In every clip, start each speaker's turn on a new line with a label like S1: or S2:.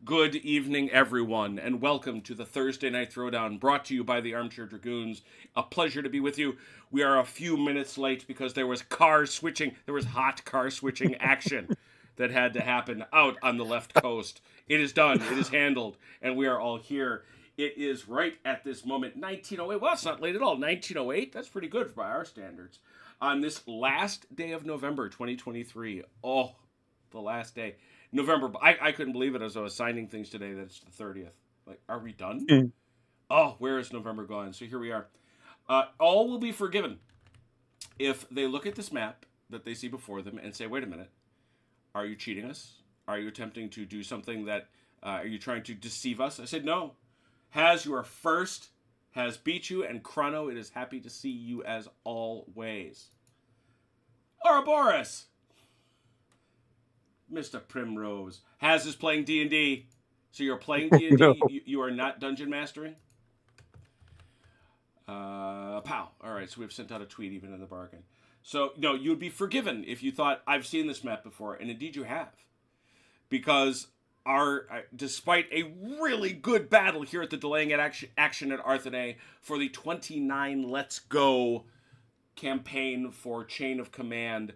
S1: Good evening, everyone, and welcome to the Thursday Night Throwdown, brought to you by the Armchair Dragoons. A pleasure to be with you. We are a few minutes late because there was hot car switching action that had to happen out on the left coast. It is done, it is handled, and we are all here. It is right at this moment, 1908. Well, it's not late at all. 1908, that's pretty good by our standards. On this last day of November 2023. Oh, the last day. November, I couldn't believe it as I was signing things today that it's the 30th. Like, are we done? Oh, where is November gone? So here we are. All will be forgiven if they look at this map that they see before them and say, wait a minute, are you cheating us? Are you attempting to do something that, are you trying to deceive us? I said, no. Has your first, has beat you, and Chrono, it is happy to see you as always. Ouroboros! Mr. Primrose. Haz is playing D&D. So you're playing D&D? No. You are not dungeon mastering? Pow. All right, so we've sent out a tweet even in the bargain. So, no, you'd be forgiven if you thought, I've seen this map before, and indeed you have. Because despite a really good battle here at the delaying action at Arthenay for the 29 Let's Go campaign for Chain of Command,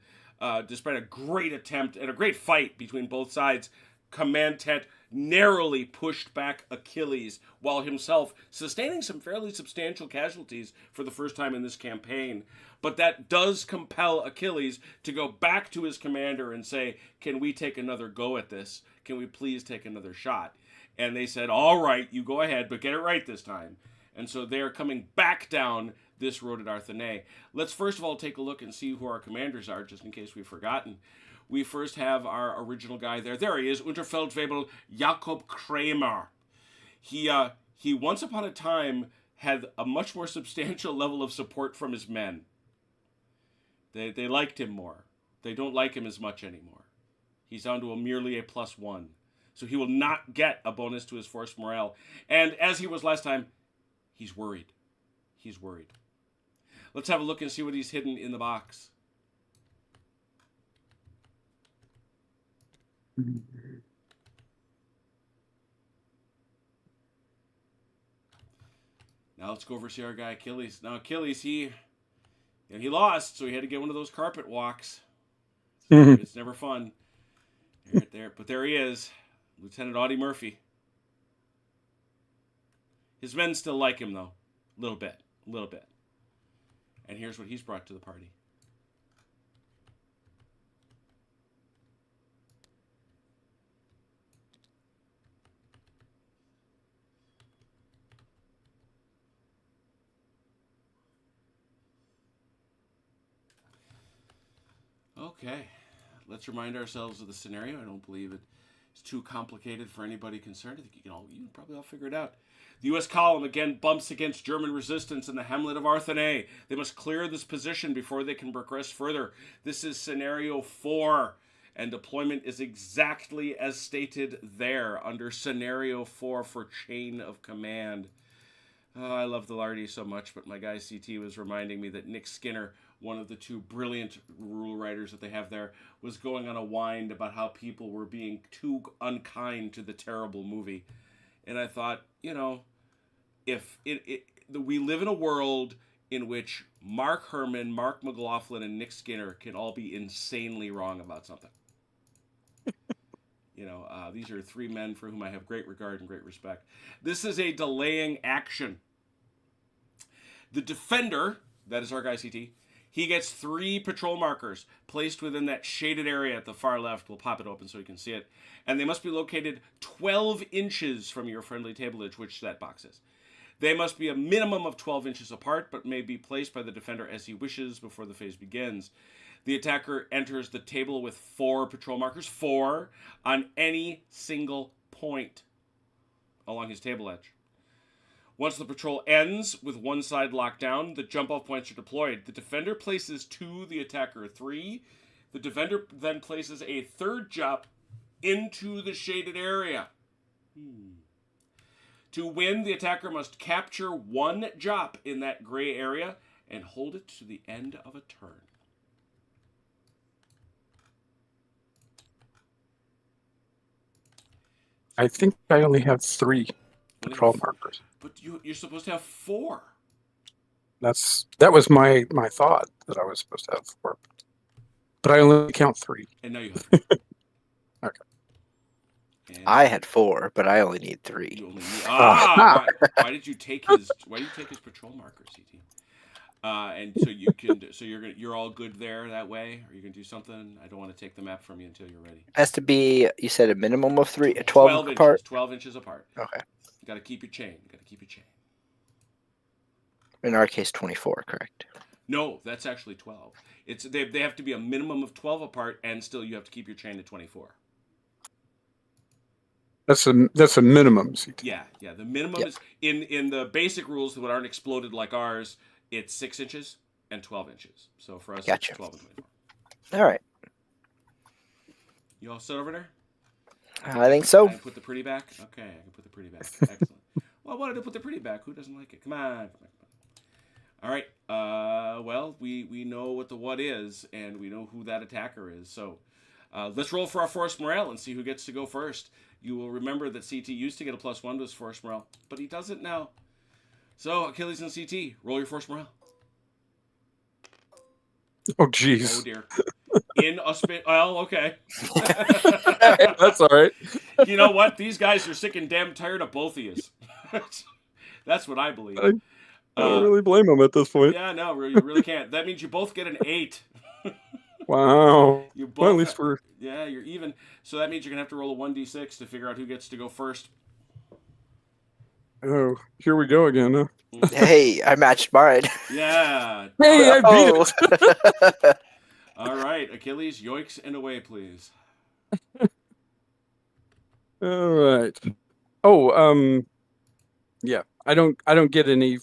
S1: despite a great attempt and a great fight between both sides, Command Tent narrowly pushed back Achilles while himself sustaining some fairly substantial casualties for the first time in this campaign. But that does compel Achilles to go back to his commander and say, can we take another go at this? Can we please take another shot? And they said, all right, you go ahead, but get it right this time. And so they're coming back down this road at Arthenay. Let's first of all take a look and see who our commanders are, just in case we've forgotten. We first have our original guy there. There he is, Unterfeldwebel Jakob Kramer. He once upon a time had a much more substantial level of support from his men. They liked him more. They don't like him as much anymore. He's down to merely a +1. So he will not get a bonus to his force morale. And as he was last time, he's worried. He's worried. Let's have a look and see what he's hidden in the box. Now let's go over to see our guy Achilles. Now Achilles, he lost, so he had to get one of those carpet walks. It's never fun. There, but there he is, Lieutenant Audie Murphy. His men still like him though, a little bit. And here's what he's brought to the party. Okay, let's remind ourselves of the scenario. I don't believe it's too complicated for anybody concerned. I think you can probably all figure it out. The U.S. column again bumps against German resistance in the hamlet of Arthenay. They must clear this position before they can progress further. This is scenario 4, and deployment is exactly as stated there under scenario 4 for Chain of Command. Oh, I love the Lardy so much, but my guy CT was reminding me that Nick Skinner, one of the two brilliant rule writers that they have there, was going on a wind about how people were being too unkind to the terrible movie. And I thought, if we live in a world in which Mark Herman, Mark McLaughlin, and Nick Skinner can all be insanely wrong about something. These are three men for whom I have great regard and great respect. This is a delaying action. The defender, that is our guy CT, he gets 3 patrol markers placed within that shaded area at the far left. We'll pop it open so you can see it. And they must be located 12 inches from your friendly table edge, which that box is. They must be a minimum of 12 inches apart, but may be placed by the defender as he wishes before the phase begins. The attacker enters the table with 4 patrol markers, 4 on any single point along his table edge. Once the patrol ends with one side locked down, the jump-off points are deployed. The defender places 2, the attacker 3. The defender then places a 3rd jump into the shaded area. To win, the attacker must capture 1 jop in that gray area and hold it to the end of a turn.
S2: I think I only have 3 patrol markers.
S1: But you're supposed to have 4.
S2: That was my thought, that I was supposed to have 4. But I only count 3.
S1: And now you have 3.
S2: Okay.
S1: And
S3: I had 4, but I only need 3.
S1: you only need, why did you take his patrol marker, CT? And so you're all good there that way? Are you gonna do something? I don't want to take the map from you until you're ready.
S3: Has to be, you said, a minimum of 3, 12
S1: inches
S3: apart.
S1: 12 inches apart.
S3: Okay.
S1: You gotta keep your chain.
S3: In our case, 24, correct?
S1: No, that's actually 12. They have to be a minimum of 12 apart, and still you have to keep your chain to 24.
S2: That's a minimum. CT.
S1: Yeah. The minimum is in the basic rules that aren't exploded like ours. It's 6 inches and 12 inches. So for us,
S3: Gotcha.
S1: It's 12 and 24.
S3: All right.
S1: You all set over there?
S3: I think so.
S1: I can put the pretty back? Okay, I can put the pretty back. Excellent. Well, I wanted to put the pretty back. Who doesn't like it? Come on. All right. Well, we know what the what is, and we know who that attacker is. So let's roll for our force morale and see who gets to go first. You will remember that CT used to get a +1 to his force morale, but he doesn't now. So, Achilles and CT, roll your force morale.
S2: Oh, jeez.
S1: Oh, dear. In a spin. Well, okay.
S2: That's all right.
S1: You know what? These guys are sick and damn tired of both of you. That's what I believe.
S2: I don't really blame them at this point.
S1: Yeah, no, you really can't. That means you both get an 8.
S2: Wow.
S1: You both
S2: Well, at least we're...
S1: Yeah, you're even. So that means you're going to have to roll a 1d6 to figure out who gets to go first.
S2: Oh, here we go again, huh?
S3: Hey, I matched mine.
S1: Yeah.
S2: Hey, I beat it!
S1: All right, Achilles, yoinks and away, please.
S2: All right. Oh, yeah. I don't get any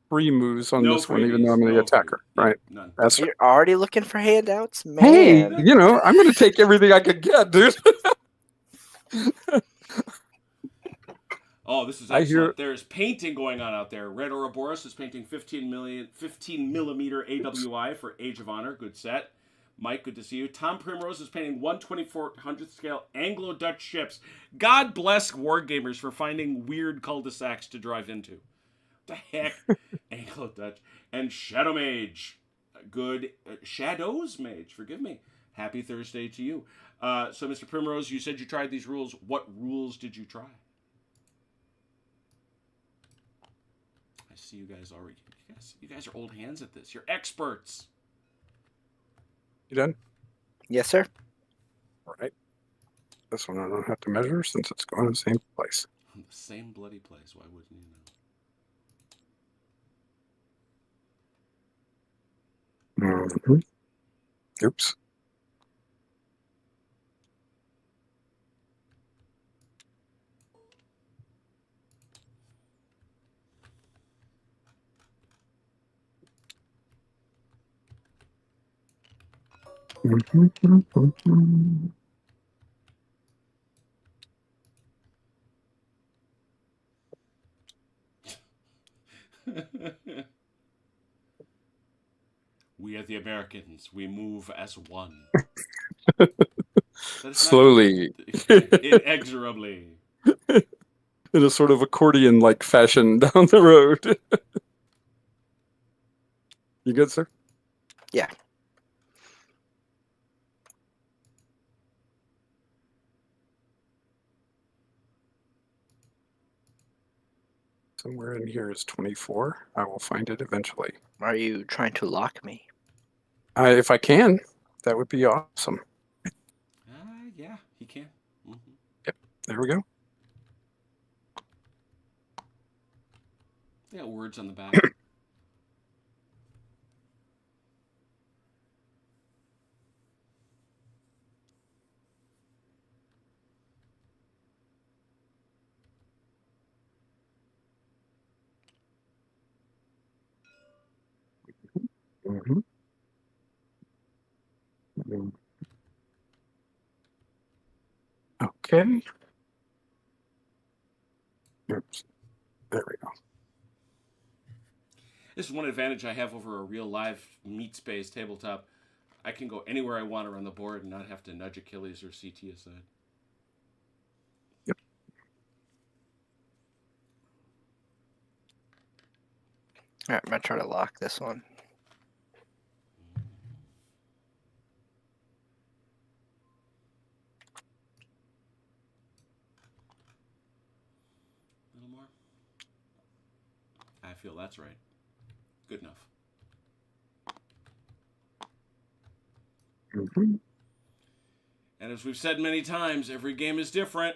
S2: free moves on this one, even though I'm the attacker, right?
S1: None.
S2: That's
S3: You're already looking for handouts, man.
S2: Hey, I'm going to take everything I can get, dude.
S1: Oh, this is excellent. There's painting going on out there. Red Ouroboros is painting 15 millimeter AWI for Age of Honor. Good set. Mike, good to see you. Tom Primrose is painting 1/2400th scale Anglo-Dutch ships. God bless wargamers for finding weird cul-de-sacs to drive into. What the heck? Anglo-Dutch. And Shadow Mage. Good. Shadows Mage, forgive me. Happy Thursday to you. So, Mr. Primrose, you said you tried these rules. What rules did you try? I see you guys already. You guys are old hands at this. You're experts.
S2: You done?
S3: Yes, sir.
S2: All right. This one I don't have to measure since it's going to the same place.
S1: The same bloody place. Why wouldn't you know?
S2: Mm-hmm. Oops.
S1: We are the Americans. We move as one.
S2: Slowly.
S1: Inexorably.
S2: In a sort of accordion-like fashion down the road. You good, sir?
S3: Yeah.
S2: Somewhere in here is 24. I will find it eventually.
S3: Are you trying to lock me?
S2: If I can, that would be awesome.
S1: Yeah, he can. Mm-hmm.
S2: Yep, there we go.
S1: They got words on the back.
S2: Mm-hmm. Okay. Oops. There we go.
S1: This is one advantage I have over a real live meat space tabletop. I can go anywhere I want around the board and not have to nudge Achilles or CT aside.
S2: Yep.
S3: Alright, I'm gonna try to lock this one.
S1: A little more. I feel that's right. Good enough.
S2: Mm-hmm.
S1: And as we've said many times, every game is different.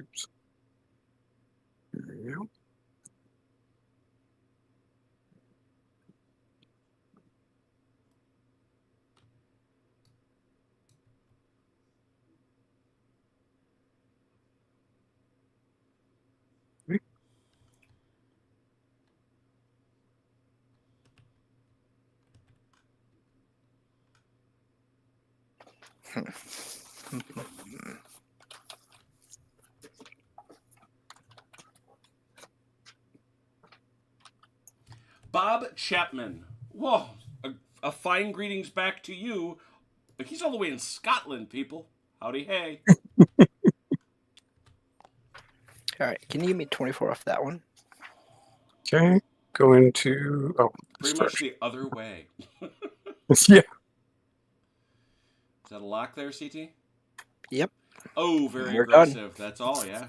S2: Oops. Yep.
S1: Bob Chapman. Whoa. A fine greetings back to you. He's all the way in Scotland, people. Howdy hey.
S3: Alright, can you give me 24 off that one?
S2: Okay. Go into
S1: Pretty much the other way.
S2: yeah.
S1: Is that a lock there, CT?
S3: Yep.
S1: Oh, very
S3: We're
S1: aggressive. That's all, yeah.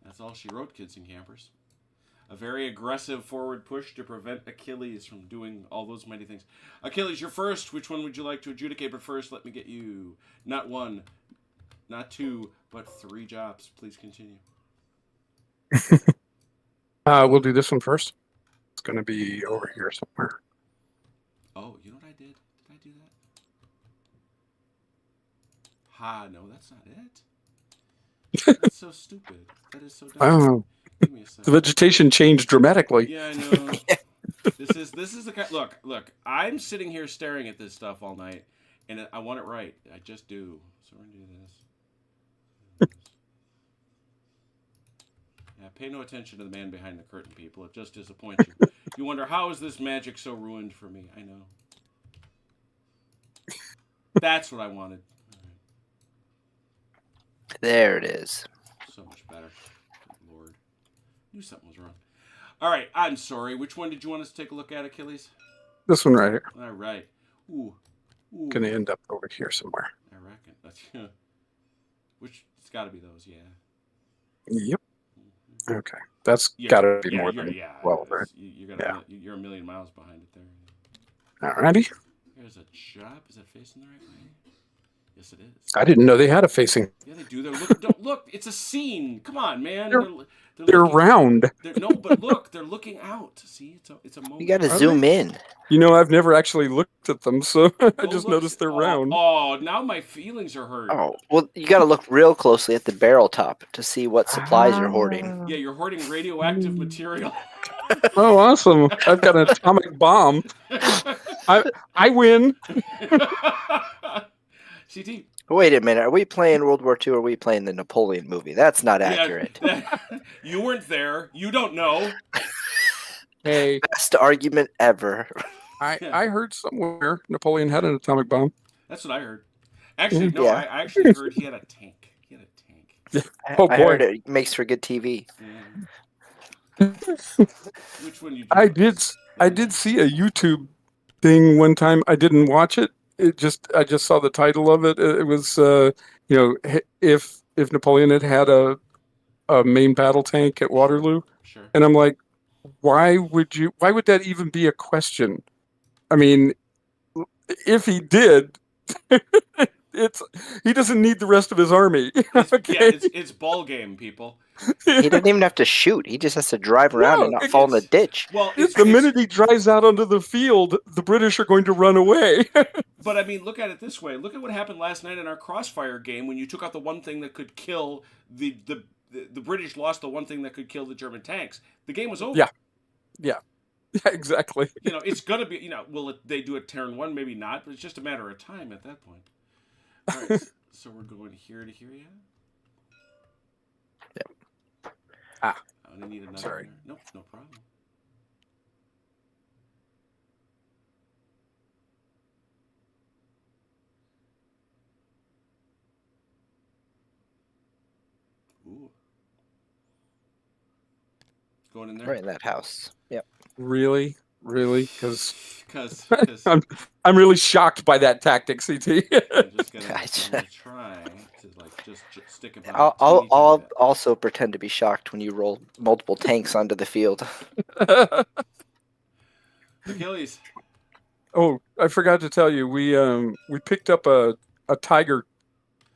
S1: That's all she wrote, kids and campers. A very aggressive forward push to prevent Achilles from doing all those mighty things. Achilles, you're first. Which one would you like to adjudicate? But first, let me get you not one, not two, but 3 jobs. Please continue.
S2: We'll do this one first. It's going to be over here somewhere.
S1: Oh, you know what I did? Did I do that? Ha, no, that's not it. That's so stupid. That is so dumb.
S2: Oh,
S1: Give me a second.
S2: the vegetation changed dramatically.
S1: Yeah, I know. This is the kind. Look. I'm sitting here staring at this stuff all night, and I want it right. I just do. So we're gonna do this. Yeah, pay no attention to the man behind the curtain, people. It just disappoints you. You wonder, how is this magic so ruined for me? I know. That's what I wanted.
S3: There it is.
S1: So much better. Good Lord. Knew something was wrong. All right, I'm sorry. Which one did you want us to take a look at, Achilles?
S2: This one right here.
S1: All right. Ooh.
S2: Going to end up over here somewhere.
S1: I reckon. That's which it's got to be those, yeah.
S2: Yep. Okay. That's got to be more than 12, right?
S1: You're a million miles behind it there.
S2: Alrighty.
S1: There's a job. Is that facing the right way? Yes, it is.
S2: I didn't know they had a facing.
S1: Yeah, they do. Look, it's a scene. Come on, man.
S2: They're round.
S1: But look, they're looking out. See, it's a moment.
S3: You gotta zoom in.
S2: You know, I've never actually looked at them, so I just noticed they're round.
S1: Oh, now my feelings are hurt.
S3: Oh, well, you gotta look real closely at the barrel top to see what supplies you're hoarding.
S1: Yeah, you're hoarding radioactive material.
S2: Oh, awesome. I've got an atomic bomb. I win.
S1: CT.
S3: Wait a minute. Are we playing World War II or are we playing the Napoleon movie? That's not accurate.
S1: You weren't there. You don't know.
S2: Hey.
S3: Best argument ever.
S2: I heard somewhere Napoleon had an atomic bomb.
S1: That's what I heard. Actually, no,
S3: Yeah.
S1: I actually heard he had a tank.
S2: Oh, boy.
S3: I heard it makes for good TV.
S1: Yeah. Which one you?
S2: I did see a YouTube thing one time. I didn't watch it. I just saw the title of it. It was if Napoleon had a main battle tank at Waterloo.
S1: Sure.
S2: And I'm like, why would that even be a question? I mean, if he did, he doesn't need the rest of his army. Okay?
S1: Yeah, it's ball game, people.
S3: He doesn't even have to shoot. He just has to drive around and not fall in the ditch.
S1: Well,
S2: the minute he drives out onto the field, the British are going to run away.
S1: But I mean, look at it this way. Look at what happened last night in our Crossfire game when you took out the one thing that could kill the British lost the one thing that could kill the German tanks. The game was over.
S2: Yeah, exactly.
S1: It's gonna be. Will they do a turn one? Maybe not, but it's just a matter of time at that point. All right, so we're going here to here, yeah. I'm gonna need another.
S2: Sorry.
S1: Nope, no problem. Ooh. Going in there?
S3: Right in that house. Yep.
S2: Really? Because
S1: Because
S2: I'm really shocked by that tactic, CT.
S1: I'm gonna try to like just stick him out.
S3: I'll also pretend to be shocked when you roll multiple tanks onto the field.
S1: Achilles.
S2: Oh, I forgot to tell you, we picked up a tiger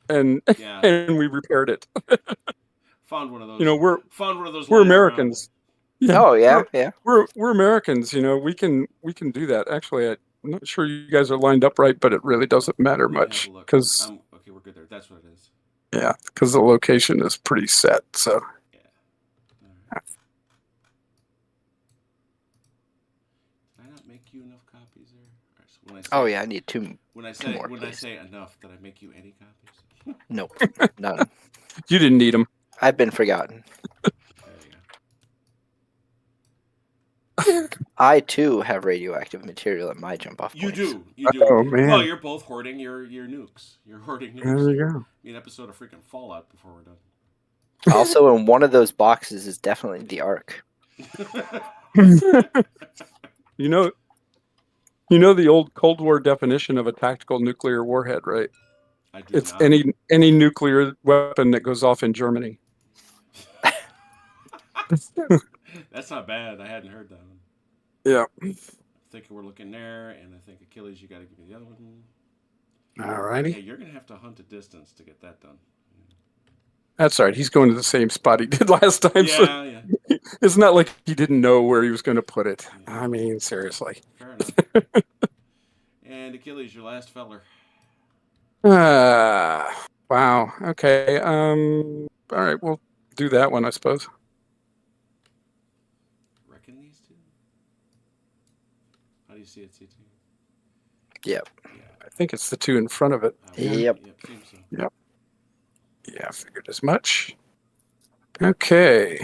S2: and
S1: Yeah.
S2: and we repaired it.
S1: Found one of those.
S2: You know, we're
S1: lying
S2: Americans.
S3: Yeah, oh yeah, yeah.
S2: We're Americans. You know, we can do that. Actually, I'm not sure you guys are lined up right, but it really doesn't matter much because
S1: okay, we're good there. That's what it is.
S2: Yeah, because the location is pretty set. So
S1: yeah. Right. Did I not make you enough copies there? Right, so when I say,
S3: I need two.
S1: When I say enough, did I make you any copies?
S3: Nope, none.
S2: You didn't need them.
S3: I've been forgotten. I too have radioactive material in my jump off points.
S1: You do.
S2: Oh man.
S1: Well, you're both hoarding your nukes. You're hoarding nukes.
S2: There you go.
S1: Be an episode of freaking Fallout before we're done.
S3: Also, in one of those boxes is definitely the Ark.
S2: You know the old Cold War definition of a tactical nuclear warhead, right?
S1: I do
S2: it's
S1: not.
S2: any nuclear weapon that goes off in Germany.
S1: That's not bad. I hadn't heard that one.
S2: Yeah.
S1: I think we're looking there, and I think Achilles, you got to give me the other one.
S2: Alrighty.
S1: Yeah, you're gonna have to hunt a distance to get that done.
S2: That's all right. He's going to the same spot he did last time.
S1: Yeah,
S2: so
S1: yeah.
S2: It's not like he didn't know where he was going to put it.
S1: Yeah.
S2: I mean, seriously.
S1: Fair enough. And Achilles, your last feller.
S2: Wow. Okay. All right. We'll do that one, I suppose.
S1: Reckon these two. How do you see it, CT?
S3: Yep.
S1: Yeah.
S2: I think it's the two in front of it.
S3: Yep.
S1: Seems so.
S2: Yep. Yeah, I figured as much. Okay.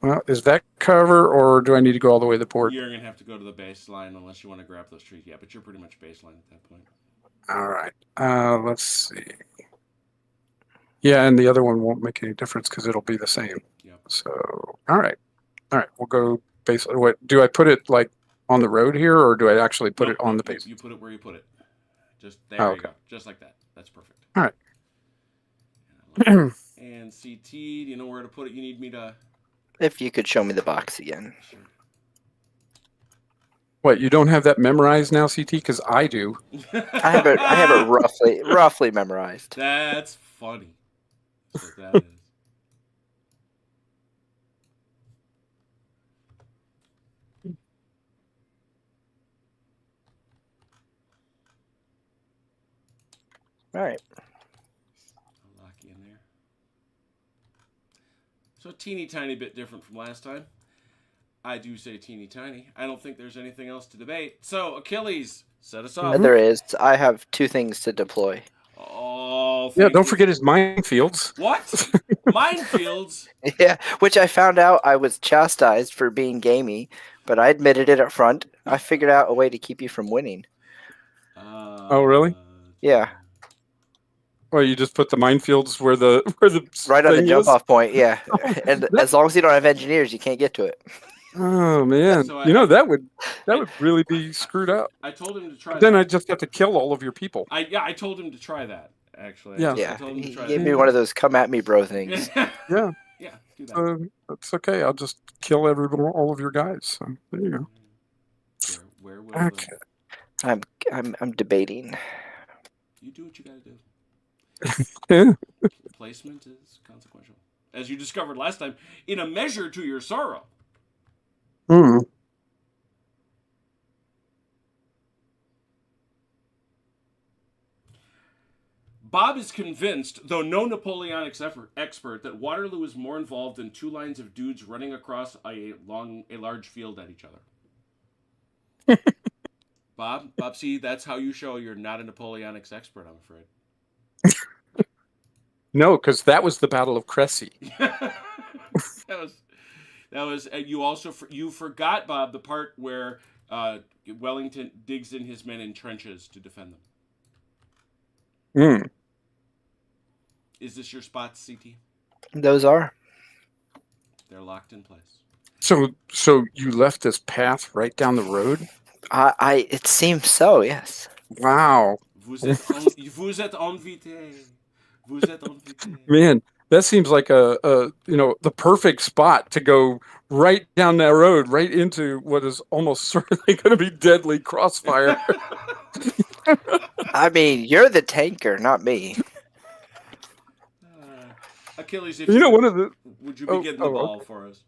S2: Well, is that cover, or do I need to go all the way to the board?
S1: You're going to have to go to the baseline unless you want to grab those trees. Yeah, but you're pretty much baseline at that point.
S2: All right. Let's see. Yeah, and the other one won't make any difference because it'll be the same.
S1: Yep.
S2: So, all right. We'll go baseline. What do I put it like on the road here, or do I actually put it on the base?
S1: You put it where you put it. Just there. You go. Just like that. That's perfect.
S2: All right.
S1: And CT, do you know where to put it? You need me to.
S3: If you could show me the box again.
S1: Sure.
S2: What, you don't have that memorized now, CT? Because I do.
S3: I have it roughly memorized.
S1: That's funny. That's what that is.
S3: All right.
S1: I'll lock you in there. So a teeny tiny bit different from last time. I do say teeny tiny. I don't think there's anything else to debate. So Achilles, set us off.
S3: There is. I have two things to deploy.
S1: Oh,
S2: yeah, don't forget his minefields.
S1: What? Minefields?
S3: Yeah, which I found out I was chastised for being gamey, but I admitted it up front. I figured out a way to keep you from winning.
S2: Oh, really?
S3: Yeah.
S2: Well, you just put the minefields where the
S3: right on the
S2: thing
S3: jump
S2: is?
S3: off point, yeah. And as long as you don't have engineers, you can't get to it.
S2: Oh man,
S1: So
S2: that would really be screwed up.
S1: I told him to try.
S2: Then
S1: that.
S2: I just have to kill all of your people.
S1: I told him to try that. Actually,
S2: Yeah.
S1: I told him to try
S3: He gave
S1: that.
S3: me one of those "come at me, bro" things.
S2: Yeah,
S1: Yeah, do that.
S2: that's okay. I'll just kill all of your guys. So there you go.
S1: Where will
S2: Okay.
S3: I'm debating.
S1: You do what you gotta do.
S2: Yeah.
S1: Placement is consequential, as you discovered last time, in a measure to your sorrow.
S2: Hmm.
S1: Bob is convinced, though no Napoleonics expert, that Waterloo is more involved than two lines of dudes running across a large field at each other. Bob, see, that's how you show you're not a Napoleonics expert, I'm afraid.
S2: No, because that was the Battle of Cressy.
S1: that was. You forgot, Bob, the part where Wellington digs in his men in trenches to defend them.
S2: Hmm.
S1: Is this your spots, CT?
S3: Those are.
S1: They're locked in place.
S2: So you left this path right down the road?
S3: It seems so. Yes.
S2: Wow,
S1: Vous êtes invité. Vous êtes invité.
S2: man, that seems like a the perfect spot to go right down that road, right into what is almost certainly going to be deadly crossfire.
S3: I mean, you're the tanker, not me.
S1: Achilles, if
S2: You
S1: you
S2: know, one of the
S1: would you be getting the ball
S2: okay.
S1: for us?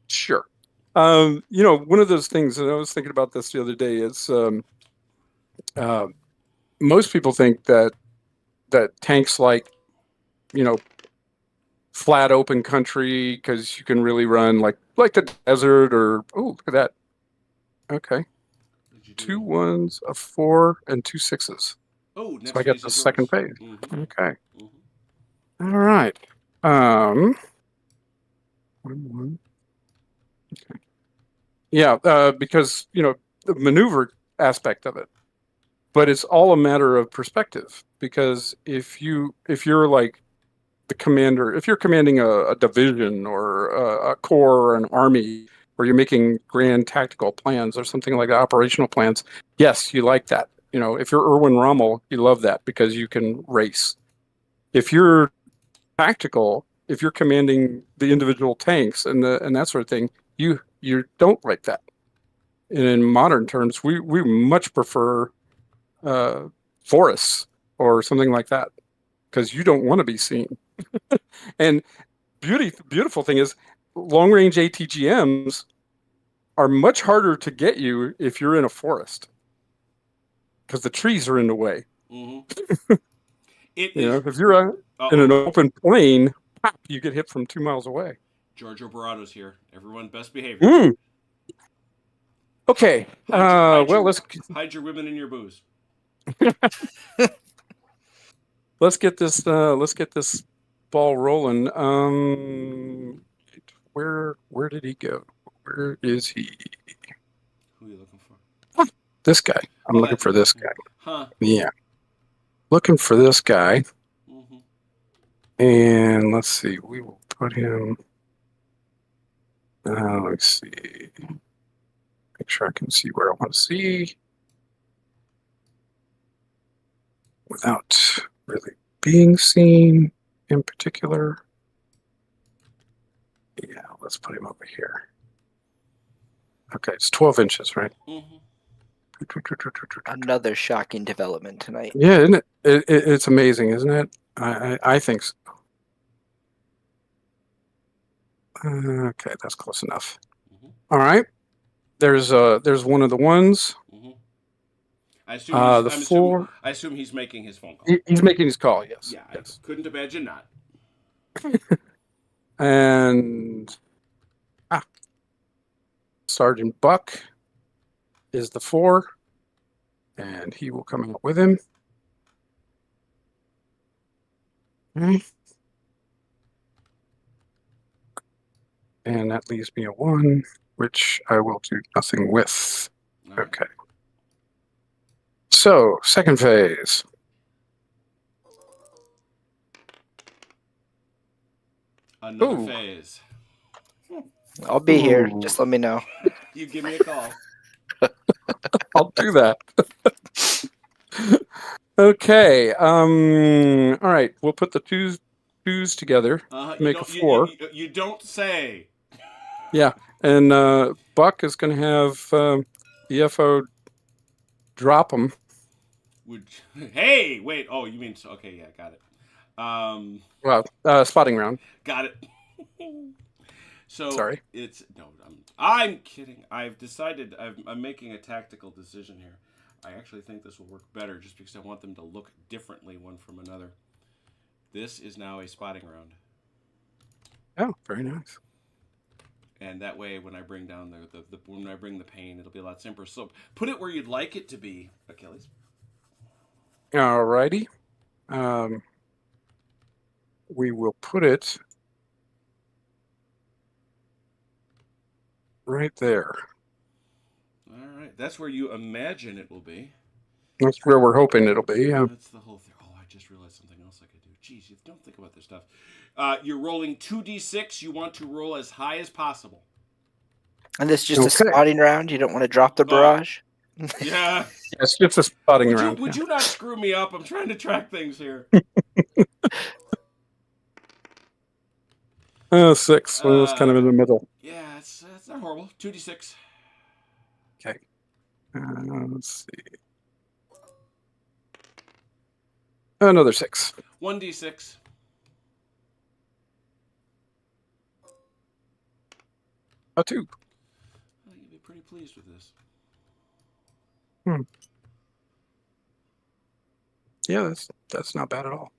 S2: Sure. One of those things, and I was thinking about this the other day, is uh, most people think that tanks like, you know, flat open country because you can really run like the desert or look at that. Okay.
S1: What did you
S2: 2
S1: do?
S2: 1s, a 4, and 2 6s.
S1: Oh,
S2: So I
S1: next
S2: got
S1: phase
S2: the
S1: is
S2: second
S1: yours.
S2: phase.
S1: Mm-hmm.
S2: Okay.
S1: Mm-hmm.
S2: All right. 1 1. Okay. Yeah, because the maneuver aspect of it, but it's all a matter of perspective. Because if you're like the commander, if you're commanding a division or a corps or an army, where you're making grand tactical plans or something like that, operational plans, yes, you like that. If you're Erwin Rommel, you love that because you can race. If you're tactical, if you're commanding the individual tanks and that sort of thing, you don't like that. And in modern terms, we much prefer uh, forests or something like that because you don't want to be seen. And beautiful thing is, long range ATGMs are much harder to get you if you're in a forest because the trees are in the way.
S1: Mm-hmm. It is.
S2: If you're in
S1: Uh-oh.
S2: an open plain, pop, you get hit from 2 miles away.
S1: Giorgio Barado's here. Everyone, best behavior.
S2: Mm. Okay. Well,
S1: Hide your women and your booze.
S2: let's get this ball rolling. Where did he go? Where is he?
S1: Who are you looking for?
S2: This guy. I'm looking for this guy.
S1: Huh.
S2: Yeah, looking for this guy.
S1: Mm-hmm.
S2: And let's see. We will put him. Let's see. Make sure I can see where I want to see without really being seen in particular. Yeah, let's put him over here. Okay, it's 12 inches, right?
S1: Mm-hmm.
S3: Another shocking development tonight.
S2: Yeah, isn't it? It's amazing, isn't it? I think so. Okay, that's close enough.
S1: Mm-hmm.
S2: All right. There's one of the ones.
S1: Mm-hmm. I
S2: The 4.
S1: assume he's making his phone call.
S2: He's making his call. Yes.
S1: Yeah,
S2: Yes.
S1: I couldn't imagine not.
S2: And Sergeant Buck is the 4, and he will come out with him. Okay. And that leaves me a 1, which I will do nothing with.
S1: All right.
S2: Okay. So, second phase.
S1: Another
S2: Ooh.
S1: phase.
S3: I'll be here.
S2: Ooh.
S3: Just let me know.
S1: You give me a call.
S2: I'll do that. Okay. All right. We'll put the twos together to make a 4.
S1: You don't say.
S2: Yeah. And Buck is going to have EFO drop him.
S1: Hey, wait. Oh, you mean okay? Yeah, got it.
S2: Well, spotting round.
S1: Got it. So
S2: Sorry.
S1: I'm kidding. I've decided I'm making a tactical decision here. I actually think this will work better just because I want them to look differently one from another. This is now a spotting round.
S2: Oh, very nice.
S1: And that way, when I bring down when I bring the pain, it'll be a lot simpler. So put it where you'd like it to be, Achilles.
S2: All righty. We will put it right there.
S1: All right, that's where you imagine it will be.
S2: That's where we're hoping it'll be.
S1: That's the whole thing. Oh, I just realized something else I could do. Jeez, you don't think about this stuff. You're rolling 2d6. You want to roll as high as possible.
S3: And this is just a
S2: Okay.
S3: spotting round. You don't want to drop the barrage.
S1: Yeah.
S2: It's just a spotting
S1: Would
S2: round.
S1: you not screw me up? I'm trying to track things here.
S2: 6. Well, it's kind of in the middle.
S1: Yeah, it's not horrible. 2d6.
S2: Okay. Let's see. Another 6.
S1: 1d6.
S2: A 2.
S1: Well, you'd be pretty pleased with this.
S2: Yeah, that's not bad at all.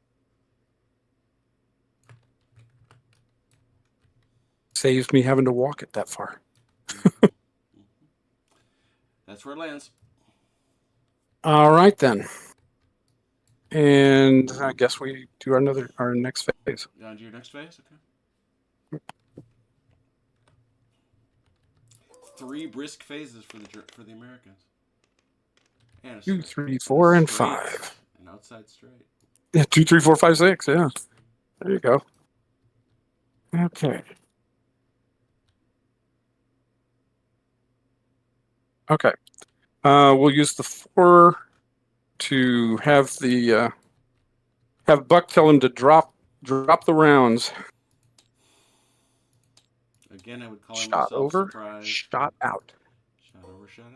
S2: Saves me having to walk it that far.
S1: That's where it lands.
S2: All right then. And I guess we do our next phase.
S1: You on to your next phase? Okay. 3 brisk phases for the Americans. And
S2: 2, 3, 4, and
S1: straight.
S2: 5.
S1: An outside straight.
S2: Yeah, 2, 3, 4, 5, 6. Yeah. There you go. Okay. Okay. We'll use the 4 to have have Buck tell him to drop the rounds.
S1: Again, I would call him
S2: Shot over,
S1: surprise.
S2: shot out.
S1: Shot over, shot out.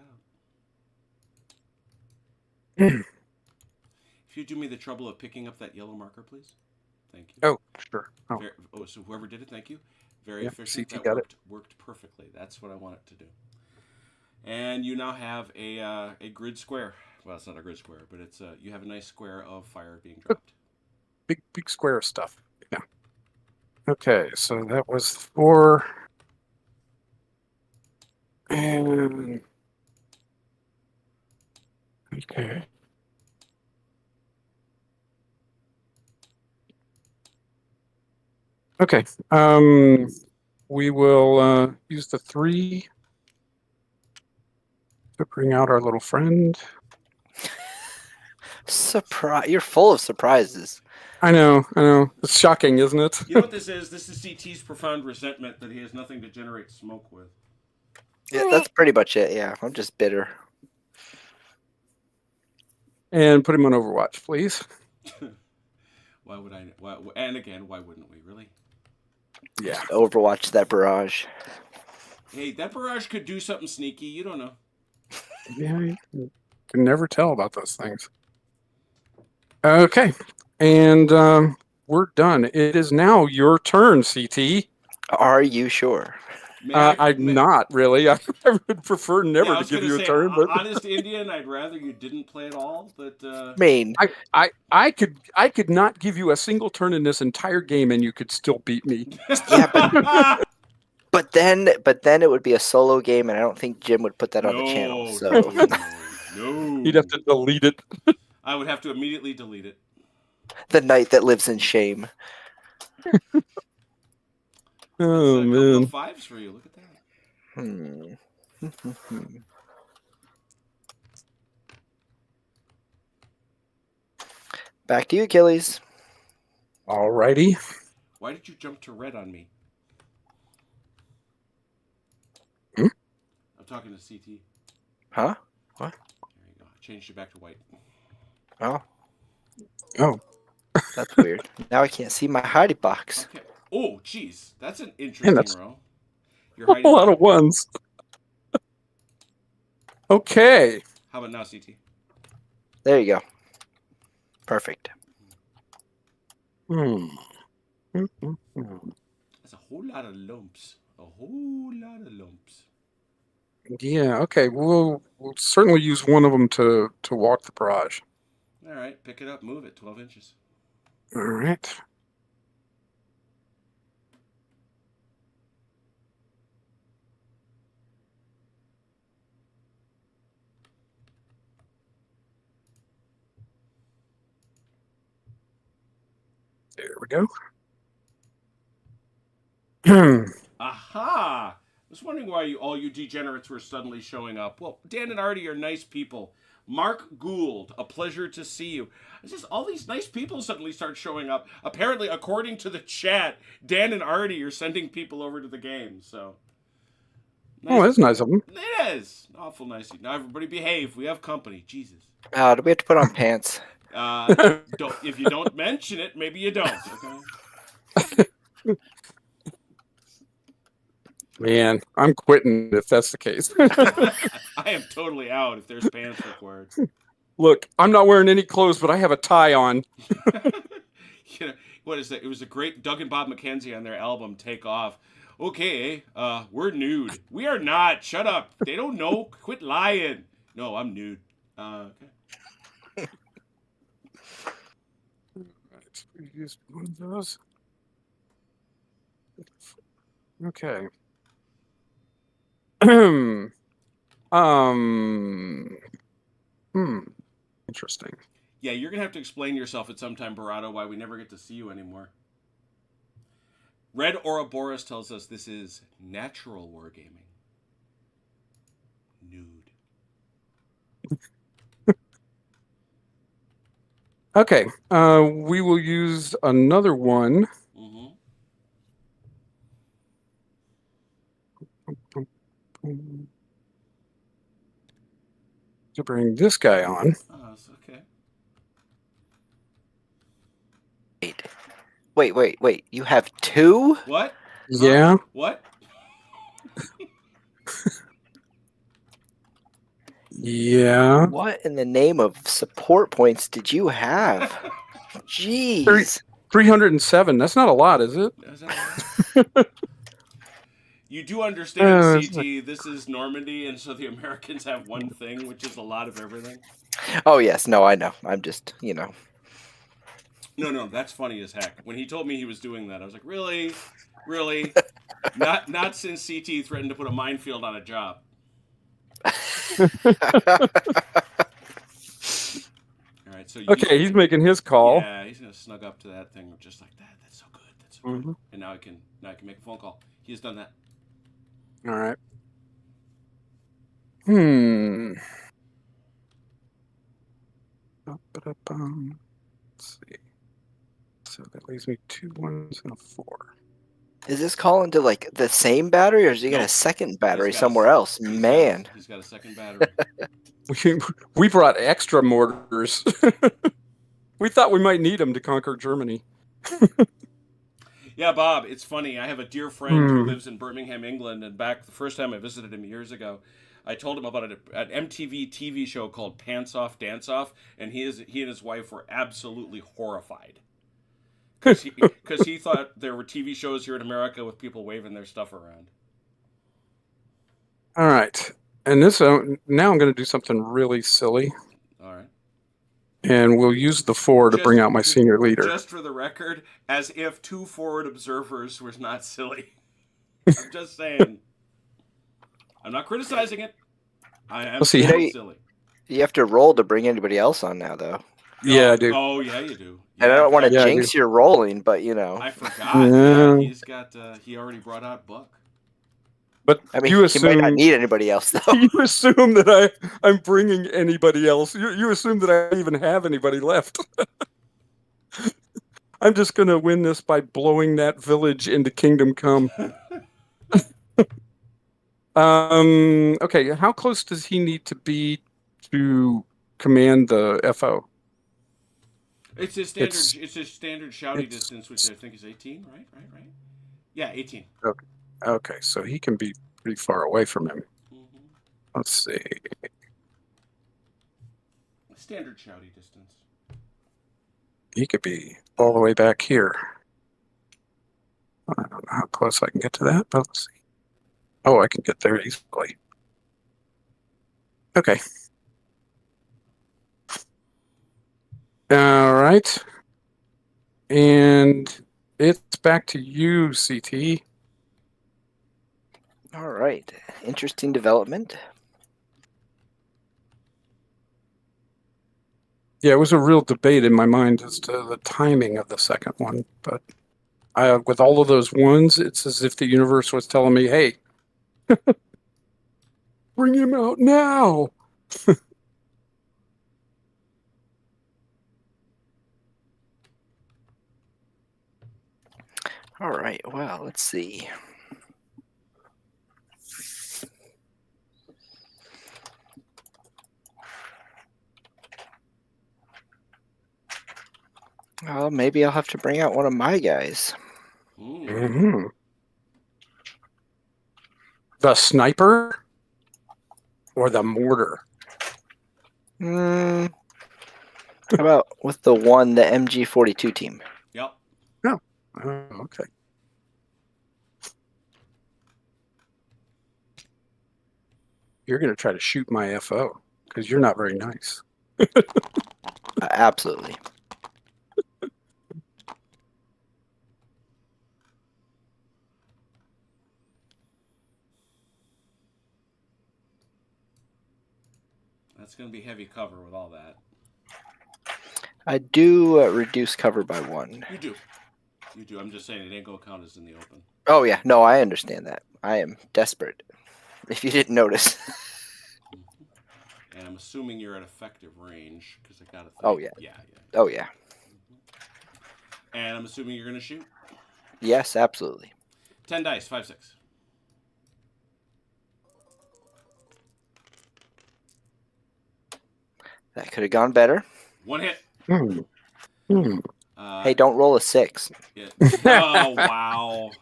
S1: If you do me the trouble of picking up that yellow marker, please. Thank you.
S2: Oh, sure. Oh.
S1: So whoever did it, thank you. Very
S2: Yep,
S1: efficient.
S2: CT
S1: That
S2: got it.
S1: worked perfectly. That's what I want it to do. And you now have a grid square. Well, it's not a grid square, but it's you have a nice square of fire being dropped.
S2: Big square of stuff. Yeah. Okay, so that was 4. And okay. Okay. We will use the 3 to bring out our little friend.
S3: Surprise! You're full of surprises.
S2: I know. It's shocking, isn't it?
S1: You know what this is? This is CT's profound resentment that he has nothing to generate smoke with.
S3: Yeah, that's pretty much it. Yeah, I'm just bitter.
S2: And put him on Overwatch, please.
S1: Why would I? And again, why wouldn't we? Really?
S2: Yeah.
S3: Overwatch that barrage.
S1: Hey, that barrage could do something sneaky. You don't know.
S2: Yeah, you can never tell about those things. Okay. And we're done. It is now your turn, CT.
S3: Are you sure?
S2: I'm not really. I would prefer never to give you a turn. But
S1: honest Indian, I'd rather you didn't play at all. But
S3: I mean,
S2: I could not give you a single turn in this entire game, and you could still beat me.
S3: yeah, but then it would be a solo game, and I don't think Jim would put that on the channel. So
S1: no,
S2: He'd have to delete it.
S1: I would have to immediately delete it.
S3: the knight that lives in shame.
S2: Oh
S1: a couple
S2: man!
S1: of 5s for you. Look at that.
S3: Back to you, Achilles.
S2: Alrighty.
S1: Why did you jump to red on me?
S2: Hmm?
S1: I'm talking to CT.
S3: Huh? What?
S1: There you go. I changed it back to white.
S2: Oh.
S3: That's weird. Now I can't see my hiding box.
S1: Okay. Oh, jeez. That's an interesting row. You're
S2: A lot of ones. Okay.
S1: How about now, CT?
S3: There you go. Perfect.
S2: Hmm.
S1: That's a whole lot of lumps. A whole lot of lumps.
S2: Yeah. Okay. We'll certainly use one of them to walk the barrage.
S1: All right. Pick it up. Move it. 12 inches.
S2: All right. There we go.
S1: Aha! I was wondering why all you degenerates were suddenly showing up. Well, Dan and Artie are nice people. Mark Gould, a pleasure to see you. It's just all these nice people suddenly start showing up. Apparently, according to the chat, Dan and Artie are sending people over to the game. So,
S2: Oh, that's nice of them.
S1: It is awful nice. Now everybody behave. We have company. Jesus.
S3: Do we have to put on pants?
S1: Don't. If you don't mention it, maybe you don't. Okay.
S2: Man, I'm quitting if that's the case.
S1: I am totally out if there's pants required.
S2: Look, I'm not wearing any clothes, but I have a tie on.
S1: You know, what is that? It was a great Doug and Bob McKenzie on their album Take Off. Okay, we're nude. We are not. Shut up. They don't know. Quit lying. No, I'm nude. Okay.
S2: Right, we used one of those. Okay. Interesting.
S1: Yeah, you're gonna have to explain yourself at some time, Barato, why we never get to see you anymore. Red Ouroboros tells us this is natural wargaming. Nude.
S2: Okay. We will use another one.
S1: Mm-hmm.
S2: To bring this guy on.
S1: Oh, it's okay.
S3: Wait. You have two?
S1: What?
S2: Yeah.
S1: What?
S2: Yeah.
S3: What in the name of support points did you have? Jeez.
S2: 307. That's not a lot, is it?
S1: You do understand, CT, this is Normandy, and so the Americans have one thing, which is a lot of everything.
S3: Oh, yes. No, I know. I'm just,
S1: No, that's funny as heck. When he told me he was doing that, I was like, really? Really? Not since CT threatened to put a minefield on a job. All right, so
S2: Okay, he's making his call.
S1: Yeah, he's gonna snug up to that thing just like that. That's so good. That's so good. And now I can make a phone call. He has done that.
S2: All right. Let's see. So that leaves me 2 1s and a 4.
S3: Is this calling to like the same battery, or is he got a second battery somewhere else? Man,
S1: he's got a second battery.
S2: We brought extra mortars. We thought we might need them to conquer Germany.
S1: Yeah, Bob, it's funny. I have a dear friend who lives in Birmingham, England, and back the first time I visited him years ago, I told him about an MTV TV show called Pants Off, Dance Off, and he and his wife were absolutely horrified. Because he thought there were TV shows here in America with people waving their stuff around.
S2: All right. And this now I'm going to do something really silly.
S1: All right.
S2: And we'll use the 4 to bring out my senior leader.
S1: Just for the record, as if 2 forward observers was not silly. I'm just saying. I'm not criticizing it. I am silly.
S3: You have to roll to bring anybody else on now, though.
S2: Yeah, I do.
S1: Oh, yeah, you do. Yeah,
S3: and I don't want to jinx your rolling, but
S1: I forgot. Yeah, he's got. He already brought out Buck.
S2: But
S3: I mean,
S2: you assume,
S3: might not need anybody else, though.
S2: You assume that I'm bringing anybody else. You assume that I even have anybody left. I'm just going to win this by blowing that village into Kingdom Come. Okay, how close does he need to be to command the FO?
S1: It's a standard shouty distance, which I think is 18, right? Yeah, 18.
S2: Okay, so he can be pretty far away from him. Mm-hmm. Let's see.
S1: Standard shouty distance.
S2: He could be all the way back here. I don't know how close I can get to that, but let's see. Oh, I can get there easily. Okay. All right. And it's back to you, CT.
S3: All right. Interesting development.
S2: Yeah, it was a real debate in my mind as to the timing of the second one. But with all of those ones, it's as if the universe was telling me, hey, bring him out now.
S3: All right. Well, let's see. Well, maybe I'll have to bring out one of my guys.
S1: Ooh.
S2: Mm-hmm. The sniper or the mortar?
S3: How about with the MG42 team?
S1: Yep.
S2: Oh, okay. You're going to try to shoot my FO because you're not very nice.
S3: Absolutely.
S1: That's going to be heavy cover with all that.
S3: I do reduce cover by 1.
S1: You do. You do. I'm just saying it ain't going to count as in the open.
S3: Oh, yeah. No, I understand that. I am desperate. If you didn't notice.
S1: And I'm assuming you're at effective range because I got to think.
S3: Oh, yeah.
S1: Yeah.
S3: Oh, yeah.
S1: And I'm assuming you're going to shoot?
S3: Yes, absolutely.
S1: 10 dice, 5, 6.
S3: That could have gone better.
S1: 1 hit.
S3: Hey, don't roll a 6.
S1: Yeah. Oh, wow.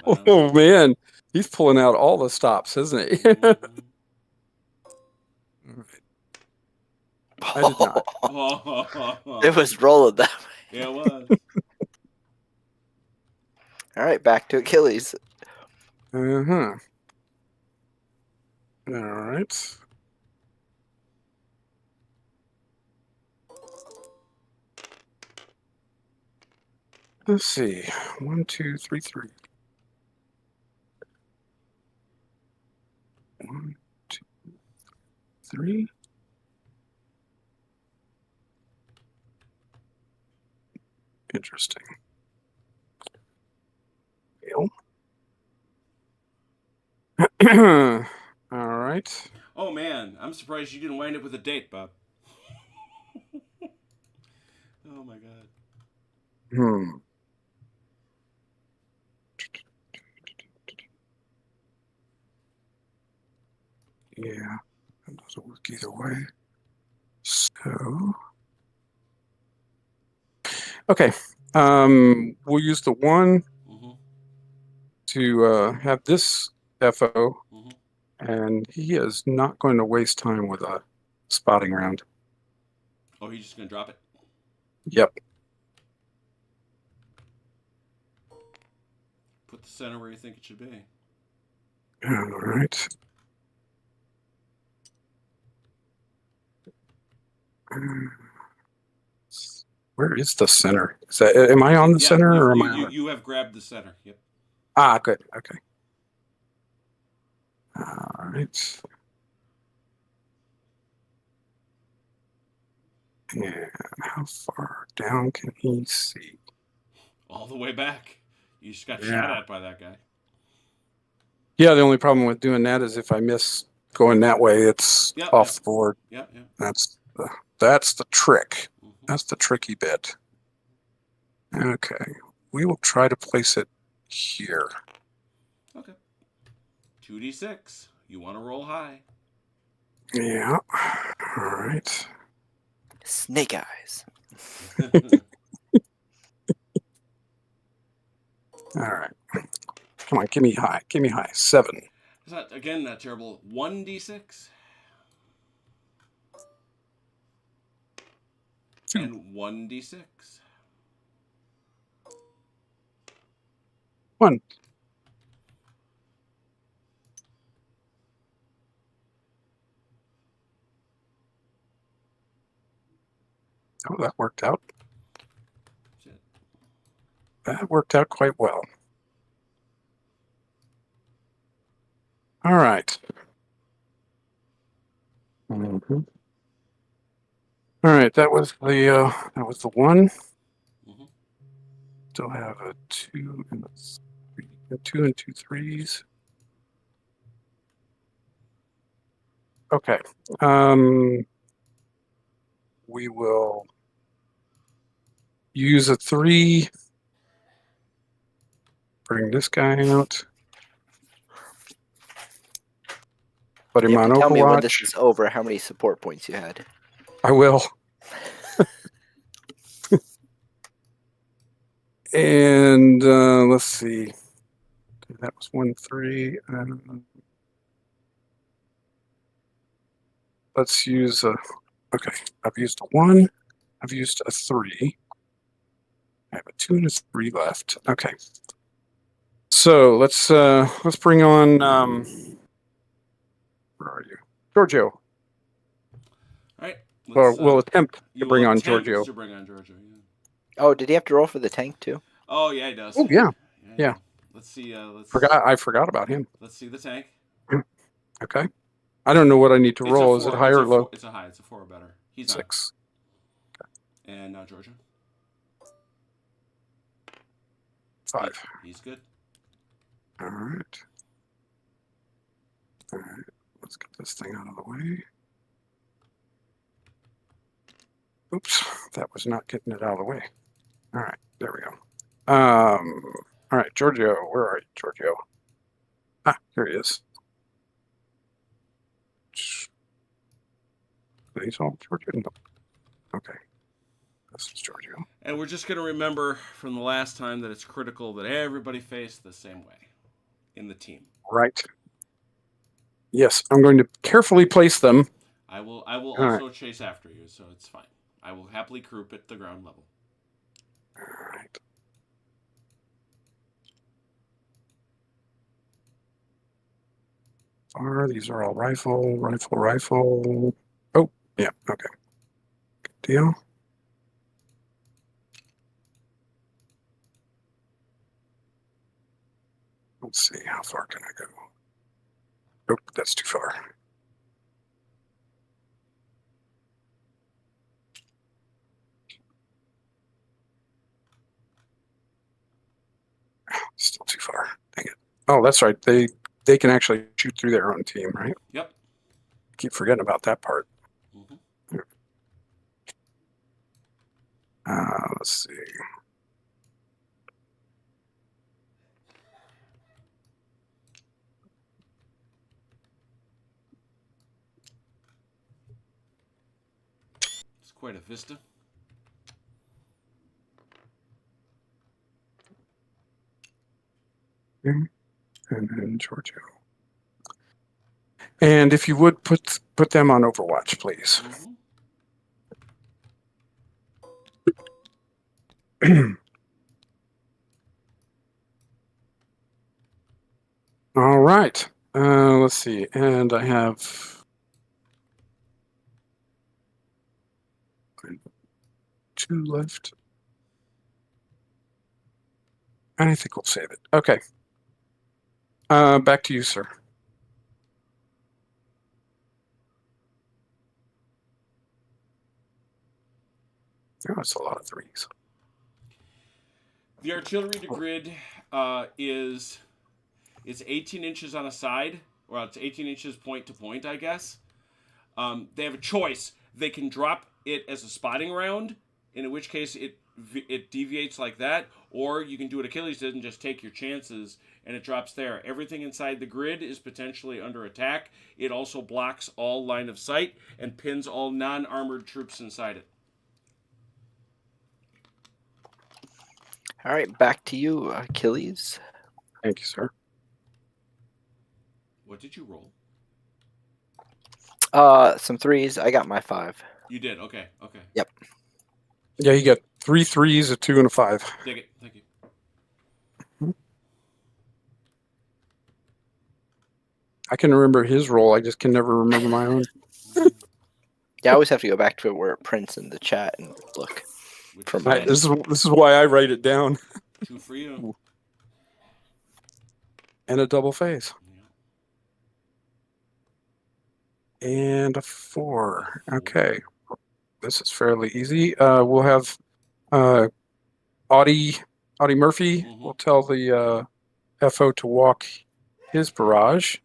S2: Oh, man. He's pulling out all the stops, isn't he? I did not.
S3: It was rolling that way.
S1: Yeah, it was.
S3: All right, back to Achilles.
S2: Uh-huh. All right. Let's see. 1, 2, 3, 3. 1, 2, 3. Interesting. All right.
S1: Oh, man. I'm surprised you didn't wind up with a date, Bob. Oh, my God.
S2: Yeah, that doesn't work either way. So, okay. We'll use the 1 to have this FO, and he is not going to waste time with a spotting round.
S1: Oh, he's just going to drop it?
S2: Yep.
S1: Put the center where you think it should be.
S2: All right. Where is the center? Is that, am I on the center or am I on?
S1: You have grabbed the center. Yep.
S2: Ah, good. Okay. All right. And how far down can he see?
S1: All the way back. You just got shot at by that guy.
S2: Yeah, the only problem with doing that is if I miss going that way, it's off the board.
S1: Yep.
S2: That's the trick. That's the tricky bit. Okay. We will try to place it here.
S1: Okay. 2d6. You want to roll high.
S2: Yeah. All right.
S3: Snake eyes.
S2: All right. Come on, give me high. Give me high. 7.
S1: It's not, again, not terrible. 1d6.
S2: 2.
S1: And 1d6.
S2: 1. Oh, that worked out. That worked out quite well. All right. Mm-hmm. All right, that was the 1. Still have a 2 and a 3, a 2 and 2 3s. Okay. We will use a 3. Bring this guy out. Put him on Overwatch.
S3: Tell me when this is over how many support points you had.
S2: I will. And let's see. That was 1-3. Let's use a. Okay, I've used a 1. I've used a 3. I have a 2 and a 3 left. Okay. So let's bring on. Where are you, Giorgio?
S1: All right.
S2: Or we'll attempt to bring on
S1: attempt
S2: Giorgio.
S1: to bring on Giorgio. Yeah.
S3: Oh, did he have to roll for the tank too?
S1: Oh yeah, he does.
S2: Oh yeah. Yeah.
S1: Let's see.
S2: I forgot about him.
S1: Let's see the tank.
S2: Okay. I don't know what I need to roll. Is it high or low?
S1: It's a high. It's a 4 or better. He's
S2: 6.
S1: not. And now Georgia.
S2: 5.
S1: He's good.
S2: All right. All right. Let's get this thing out of the way. Oops, that was not getting it out of the way. All right, there we go. All right, Giorgio, where are you, Giorgio? Ah, here he is. He's all Giorgio? No. Okay. This is Giorgio.
S1: And we're just going to remember from the last time that it's critical that everybody face the same way in the team.
S2: Right. Yes, I'm going to carefully place them.
S1: I will also chase after you, so it's fine. I will happily group at the ground level.
S2: All right. These are all rifle. Oh, yeah, okay. Good deal. Let's see, how far can I go? Nope, that's too far. Still too far. Dang it. Oh, that's right. They can actually shoot through their own team, right?
S1: Yep.
S2: Keep forgetting about that part.
S1: Mm-hmm.
S2: Let's see.
S1: It's quite a vista.
S2: And then Giorgio. And if you would put them on Overwatch, please.
S1: Mm-hmm.
S2: All right. Let's see. And I have 2 left. And I think we'll save it. Okay. Back to you, sir. Oh, that's a lot of 3s.
S1: The artillery to grid is 18 inches on a side, or it's 18 inches point to point, I guess. They have a choice. They can drop it as a spotting round, in which case it deviates like that, or you can do what Achilles did and just take your chances, and it drops there. Everything inside the grid is potentially under attack. It also blocks all line of sight and pins all non-armored troops inside it.
S3: All right, back to you, Achilles.
S2: Thank you, sir.
S1: What did you roll?
S3: Some 3s. I got my 5.
S1: You did. Okay.
S3: Yep.
S2: Yeah, you got 3 3s, a 2, and a 5.
S1: Take it. Thank you.
S2: I can remember his role. I just can never remember my own.
S3: Yeah, I always have to go back to it where it prints in the chat and look.
S2: Right, this is why I write it down.
S1: 2 for you.
S2: And a double face. Yeah. And a 4. Okay. This is fairly easy. We'll have Audie Murphy.
S1: Mm-hmm.
S2: Will tell the FO to walk his barrage.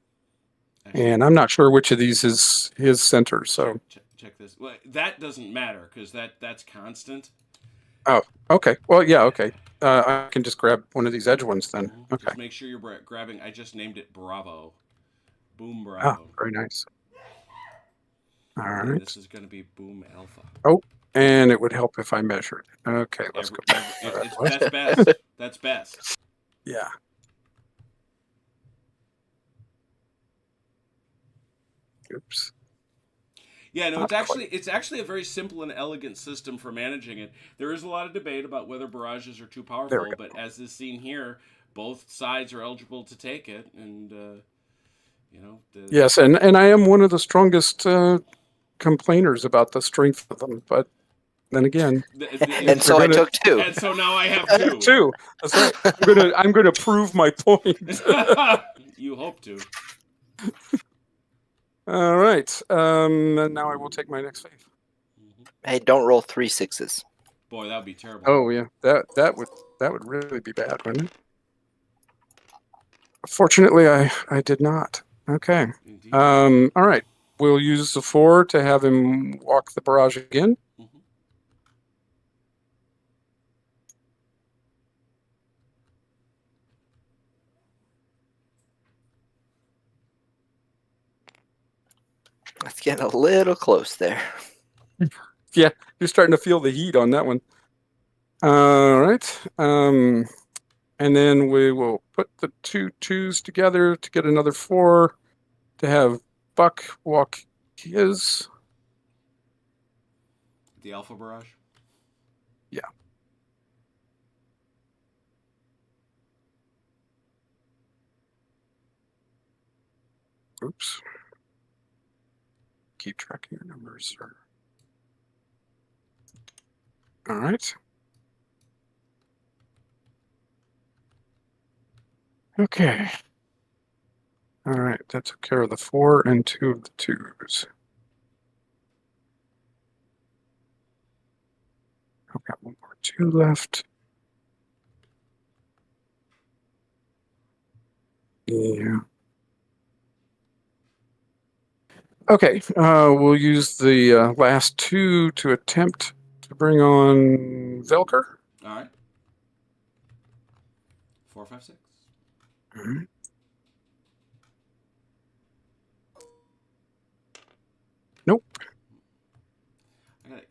S2: And I'm not sure which of these is his center. So
S1: check this. Well, that doesn't matter because that's constant.
S2: Oh, okay. Well, yeah, okay. I can just grab one of these edge ones then.
S1: Mm-hmm.
S2: Okay.
S1: Just make sure you're grabbing. I just named it Bravo. Boom Bravo.
S2: Ah, very nice. All right.
S1: And this is going to be Boom Alpha.
S2: Oh, And it would help if I measured. Okay, let's go back.
S1: That's best. That's best.
S2: Yeah. Oops.
S1: Yeah, no,
S2: Not
S1: it's actually a very simple and elegant system for managing it. There is a lot of debate about whether barrages are too powerful, but as is seen here, both sides are eligible to take it, and
S2: yes, and I am one of the strongest complainers about the strength of them, but then again,
S3: and so I took 2.
S1: And so now I have 2.
S2: 2. That's right. I'm gonna prove my point.
S1: You hope to.
S2: All right. And now I will take my next faith.
S3: Hey, don't roll 3 6s.
S1: Boy, that would be terrible.
S2: Oh yeah, that would really be bad, wouldn't it? Fortunately, I did not. Okay.
S1: Indeed.
S2: All right. We'll use the 4 to have him walk the barrage again.
S3: It's getting a little close there.
S2: Yeah, you're starting to feel the heat on that one. All right. And then we will put the 2 2s together to get another 4 to have Buck walk his.
S1: The Alpha Barrage?
S2: Yeah. Oops. Keep track of your numbers, sir. All right. Okay. All right, that took care of the 4 and 2 of the 2s. I've got 1 more 2 left. Yeah. Okay, we'll use the last 2 to attempt to bring on Velker.
S1: All right. 4, 5, 6.
S2: Mm-hmm. Nope.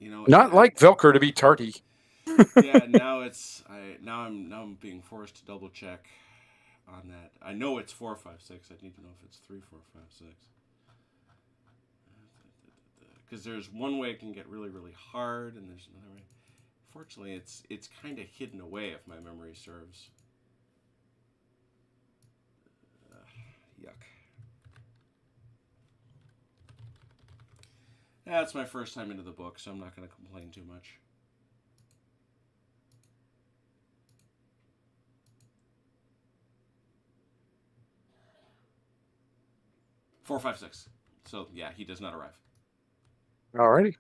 S2: Not like Velker to be tardy.
S1: Yeah, now I'm being forced to double check on that. I know it's 4, 5, 6. I need to know if it's 3, 4, 5, 6. Because there's one way it can get really, really hard, and there's another way. Fortunately, it's kind of hidden away if my memory serves. Yuck. That's my first time into the book, so I'm not going to complain too much. Four, 5, 6. So yeah, he does not arrive.
S2: Alrighty.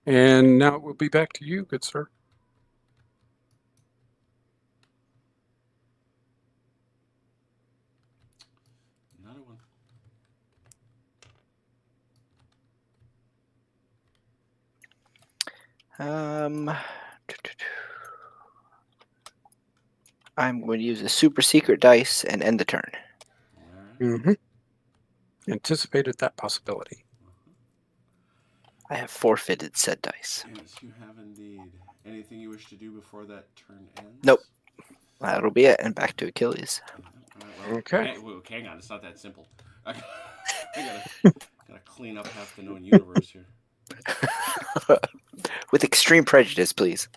S2: And now it will be back to you, good sir.
S1: Another one.
S3: I'm going to use a super secret dice and end the turn.
S2: Mm-hmm. Anticipated that possibility.
S3: I have forfeited said dice.
S1: Yes, you have indeed. Anything you wish to do before that turn ends?
S3: Nope. That'll be it, and back to Achilles.
S1: Well,
S2: okay.
S1: Hang on, it's not that simple. I gotta clean up half the known universe here.
S3: With extreme prejudice, please.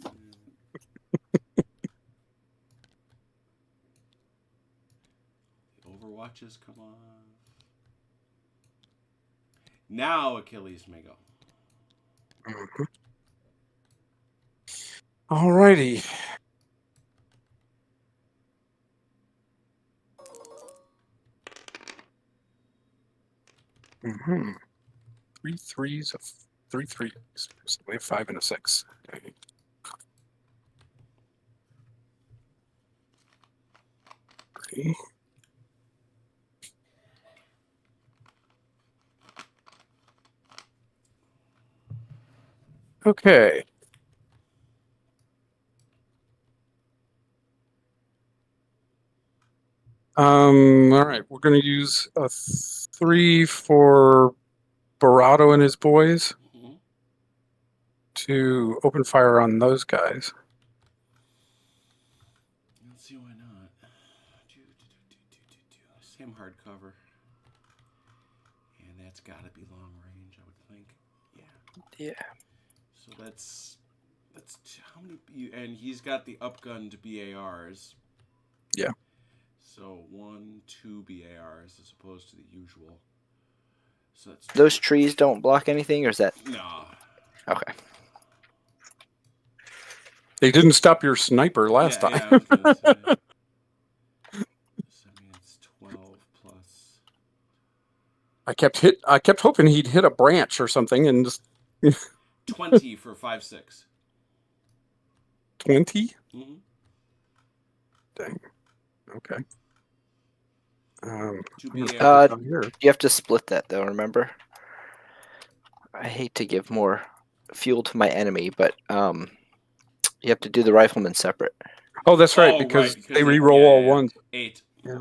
S1: The Overwatches come on. Now Achilles may go.
S2: Mm-hmm. Alrighty. Mm-hmm. 3 3s of 3 3s. So we have 5 and a 6. Okay. Three. Okay. All right, we're going to use a 3 for Barato and his boys to open fire on those guys.
S1: Let's see why not. Same hardcover. And that's got to be long range, I would think. Yeah.
S3: Yeah.
S1: So that's how many? And he's got the upgunned BARs.
S2: Yeah.
S1: So 1, 2 BARs as opposed to the usual. So that's
S3: Those trees don't block anything, or is that?
S1: no.
S3: Okay.
S2: They didn't stop your sniper last time.
S1: Yeah, I was gonna say. So, I mean, it's 12 plus.
S2: I kept hoping he'd hit a branch or something and just
S1: 20 for 5/6.
S2: 20?
S1: Mm-hmm.
S2: Dang. Okay.
S1: 2
S2: I'm gonna
S1: BARs.
S2: put it down here.
S3: You have to split that, though. Remember. I hate to give more fuel to my enemy, but you have to do the rifleman separate.
S2: Oh, that's right,
S1: Oh,
S2: because
S1: right,
S2: they re-roll all
S1: yeah.
S2: ones.
S1: 8.
S2: Yeah.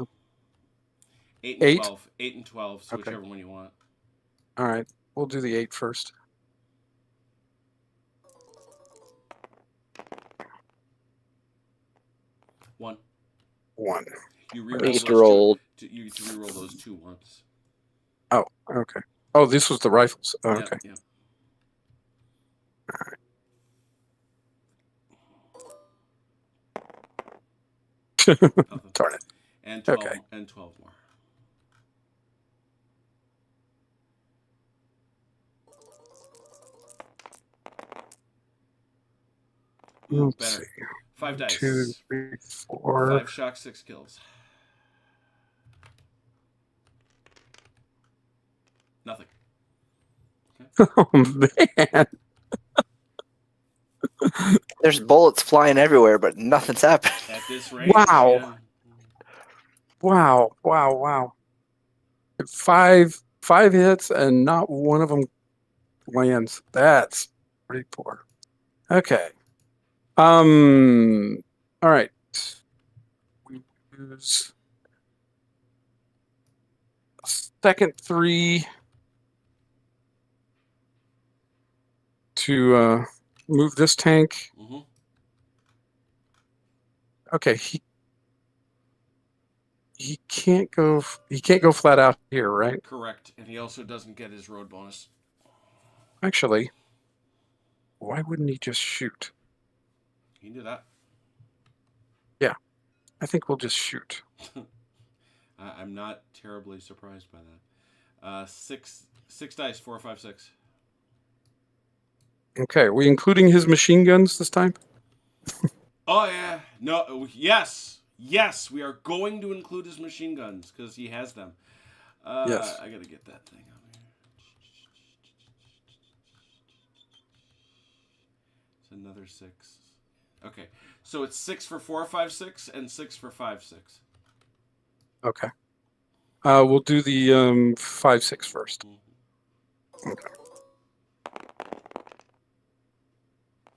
S1: 8 and
S2: 8?
S1: 12. 8 and 12, so
S2: Okay.
S1: whichever one you want.
S2: All right. We'll do the 8 first.
S1: One.
S2: 1.
S1: You
S3: I
S1: reroll
S3: used
S1: those
S3: to roll.
S1: You get to reroll those 2 once.
S2: Oh, okay. Oh, this was the rifles. Oh,
S1: Yeah,
S2: okay.
S1: yeah. Nothing.
S2: Darn it.
S1: And 12,
S2: Okay.
S1: and 12 more. Ooh,
S2: Let's
S1: better.
S2: see.
S1: 5 dice.
S2: 2, 3, 4.
S1: 5 shock, 6 kills. Nothing.
S2: Oh, man.
S3: There's bullets flying everywhere, but nothing's happening.
S1: At this range.
S2: Wow.
S1: Yeah.
S2: Wow. 5 hits and not one of them lands. That's pretty poor. Okay. All right. We use second 3 to move this tank.
S1: Mm-hmm.
S2: Okay, he can't go flat out here, right?
S1: Correct. And he also doesn't get his road bonus.
S2: Actually, why wouldn't he just shoot?
S1: He can do that.
S2: Yeah, I think we'll just shoot.
S1: I'm not terribly surprised by that. 6 dice, 4, 5, 6.
S2: Okay, are we including his machine guns this time?
S1: Oh yeah, no, yes, we are going to include his machine guns because he has them.
S2: Yes.
S1: I gotta get that thing out here. It's another 6. Okay, so it's 6 for 4, 5, 6, and 6 for 5, 6.
S2: Okay. We'll do the 5, 6 first.
S1: Mm-hmm.
S2: Okay.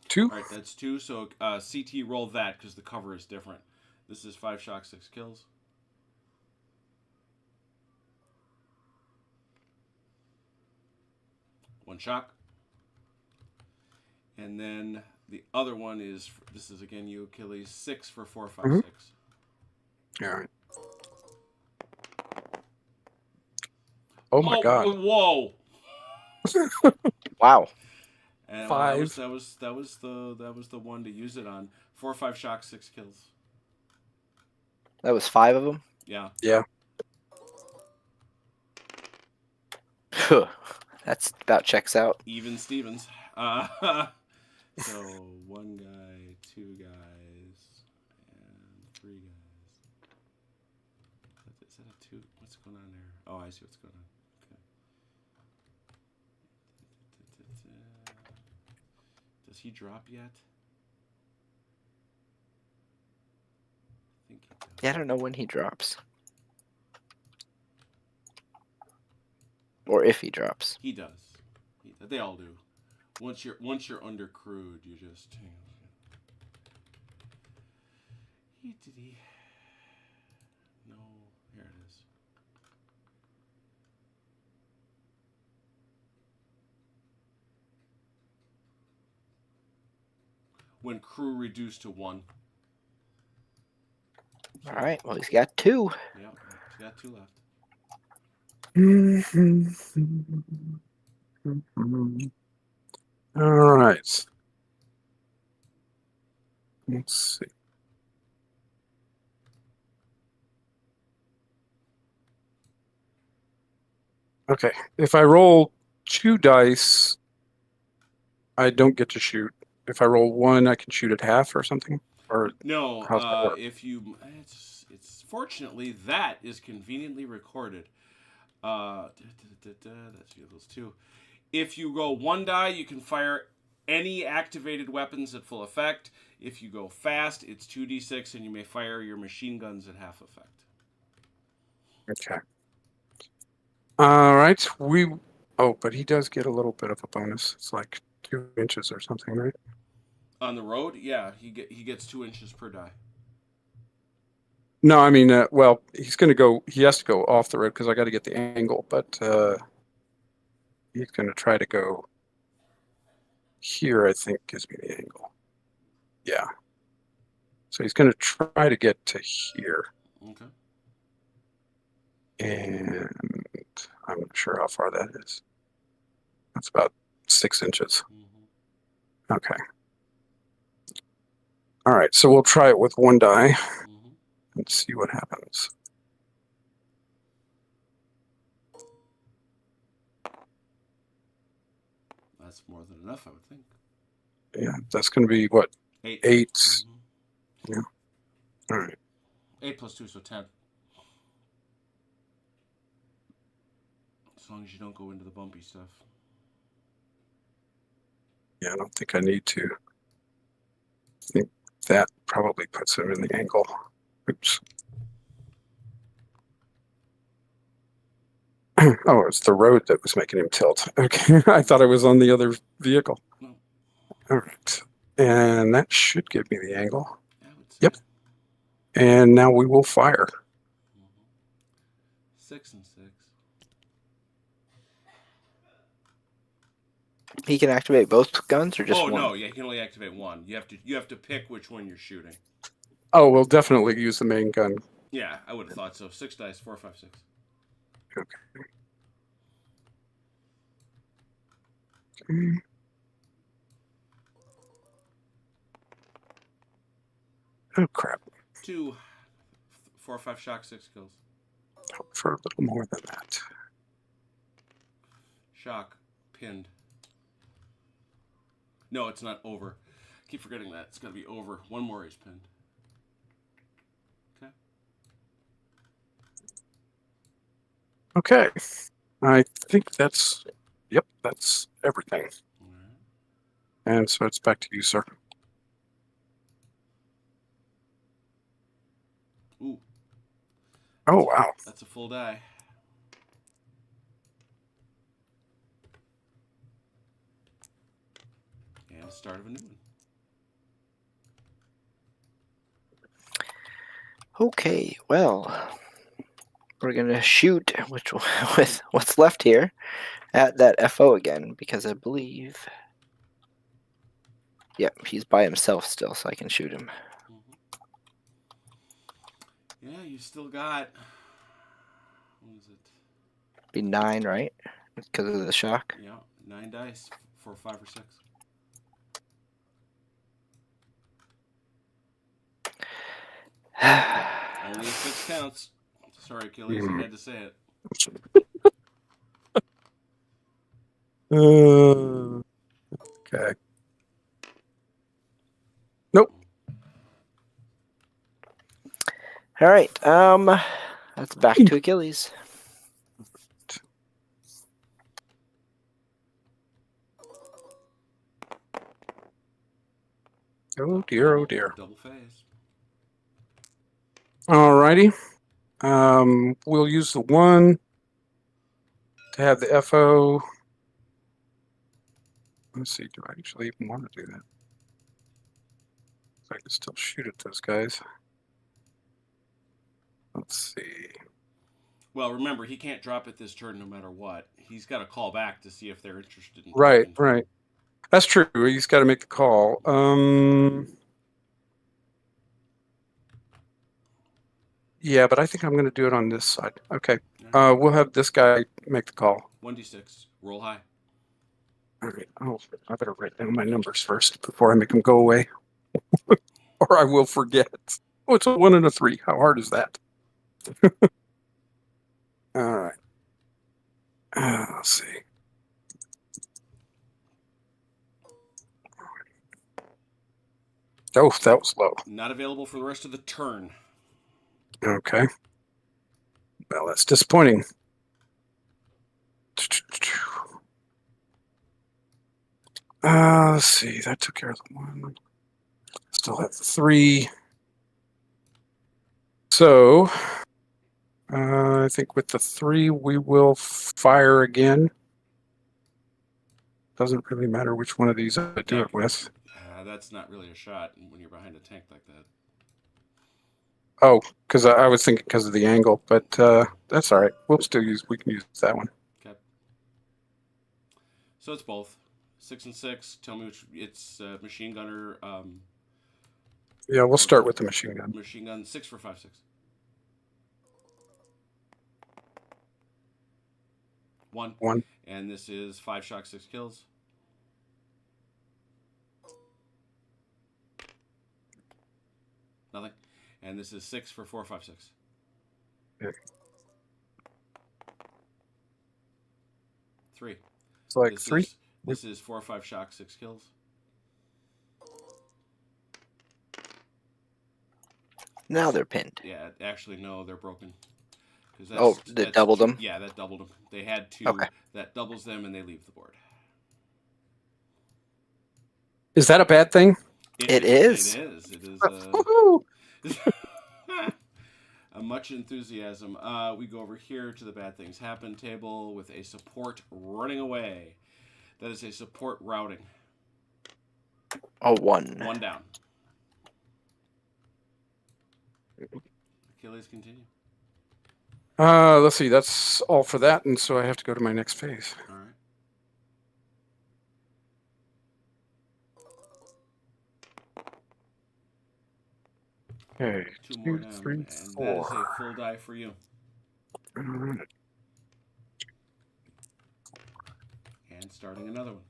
S2: 2.
S1: All right, that's 2. So CT roll that because the cover is different. This is 5 shock, 6 kills. One shock. And then the other one is, this is again you, Achilles, 6 for 4, 5, 6.
S2: All right. Oh my God.
S1: Whoa.
S3: Wow.
S1: And
S2: 5.
S1: that was the one to use it on. 4, 5 shock, 6 kills.
S3: That was 5 of them.
S1: Yeah.
S2: Yeah.
S3: That's about checks out.
S1: Even Stevens. So 1 guy, 2 guys, and 3 guys. Is that a 2? What's going on there? Oh, I see what's going on. Okay. Does he drop yet? I think he does.
S3: Yeah, I don't know when he drops. Or if he drops.
S1: He does. They all do. Once you're under crewed, you just. Did he? No, here it is. when crew reduced to 1.
S3: All right. Well, he's got 2.
S1: Yeah, he's got 2 left.
S2: All right. Let's see. Okay, if I roll 2 dice, I don't get to shoot. If I roll 1, I can shoot at half or something. Or
S1: No,
S2: how's that work?
S1: if you, it's fortunately that is conveniently recorded. That's those 2. If you roll 1 die, you can fire any activated weapons at full effect. If you go fast, it's 2d6, and you may fire your machine guns at half effect.
S2: Okay. All right. But he does get a little bit of a bonus. It's like 2 inches or something, right?
S1: On the road, yeah, he gets 2 inches per die.
S2: No, I mean, well, he's going to go. He has to go off the road because I got to get the angle. But he's going to try to go here. I think gives me the angle. Yeah. So he's going to try to get to here.
S1: Okay.
S2: And I'm not sure how far that is. That's about 6 inches.
S1: Mm-hmm.
S2: Okay. All right, so we'll try it with 1 die and see what happens.
S1: That's more than enough, I would think.
S2: Yeah, that's going to be what?
S1: 8.
S2: 8.
S1: Mm-hmm.
S2: Yeah. All right.
S1: 8 plus 2, so 10. As long as you don't go into the bumpy stuff.
S2: Yeah, I don't think I need to. I think that probably puts him in the angle. Oops. Oh, it's the road that was making him tilt. Okay, I thought I was on the other vehicle.
S1: No.
S2: All right, and that should give me the angle.
S1: I would say.
S2: Yep. And now we will fire.
S1: 6 and 6.
S3: He can activate both guns or just one?
S1: No, yeah, you can only activate 1. You have to pick which one you're shooting.
S2: Oh, we'll definitely use the main gun.
S1: Yeah, I would have thought so. 6 dice, 4, 5, 6.
S2: Okay. Oh crap!
S1: 2, 4, 5 shock, 6 kills.
S2: Hope for a little more than that.
S1: Shock, pinned. No, it's not over. Keep forgetting that. It's got to be over. 1 more is pinned.
S2: Okay. I think that's, yep, that's everything.
S1: All right.
S2: And so it's back to you, sir.
S1: Ooh.
S2: Oh, wow.
S1: That's a full die. And start of a new one.
S3: Okay, well, we're gonna shoot with what's left here at that FO again because I believe, yep, he's by himself still, so I can shoot him.
S1: Yeah, you still got. What is it?
S3: Be 9, right? Because of the shock.
S1: Yeah, 9 dice for 5 or 6. Only 6 counts. Sorry, Achilles, I had to say it.
S2: Okay. Nope.
S3: All right. That's back to Achilles.
S2: Oh dear, oh dear.
S1: Double phase.
S2: Alrighty. We'll use the 1 to have the FO. Let's see, do I actually even want to do that? I can still shoot at those guys. Let's see.
S1: Well, remember, he can't drop it this turn no matter what. He's got to call back to see if they're interested in
S2: Right,
S1: talking.
S2: right. That's true. He's got to make the call. Yeah, but I think I'm going to do it on this side. Okay. We'll have this guy make the call.
S1: 1d6. Roll high.
S2: All right. Oh, I better write down my numbers first before I make them go away, or I will forget. Oh, it's a 1 and a 3. How hard is that? All right. Let's see. Oh, that was low.
S1: Not available for the rest of the turn.
S2: Okay. Well, that's disappointing. Let's see. That took care of the 1. Still have the 3. So, I think with the 3, we will fire again. Doesn't really matter which one of these I do it with.
S1: That's not really a shot when you're behind a tank like that.
S2: Oh, because I was thinking because of the angle, but that's all right. We can use that one.
S1: Okay. So it's both 6 and 6. Tell me which. It's machine gunner.
S2: Yeah, we'll start with the machine gun.
S1: Machine gun 6 for 5-6. 1. And this is 5 shock, 6 kills. Nothing. And this is 6 for 4, 5, 6.
S2: Okay.
S1: 3.
S2: It's like 3.
S1: This is 4 or 5 shock, 6 kills.
S3: Now they're pinned.
S1: Yeah, actually, no, they're broken.
S3: That doubled them?
S1: Yeah, that doubled them. They had 2.
S3: Okay.
S1: That doubles them, and they leave the board.
S2: Is that a bad thing?
S3: It is.
S1: It is. It is. A much enthusiasm. We go over here to the bad things happen table with a support running away. That is a support routing.
S3: Oh, 1.
S1: 1 down. Achilles, continue.
S2: Let's see. That's all for that, and so I have to go to my next phase.
S1: All right.
S2: Okay.
S1: 2 more
S2: 2,
S1: down,
S2: 3,
S1: and
S2: 4.
S1: that is a full die for you.
S2: All right.
S1: And starting another one.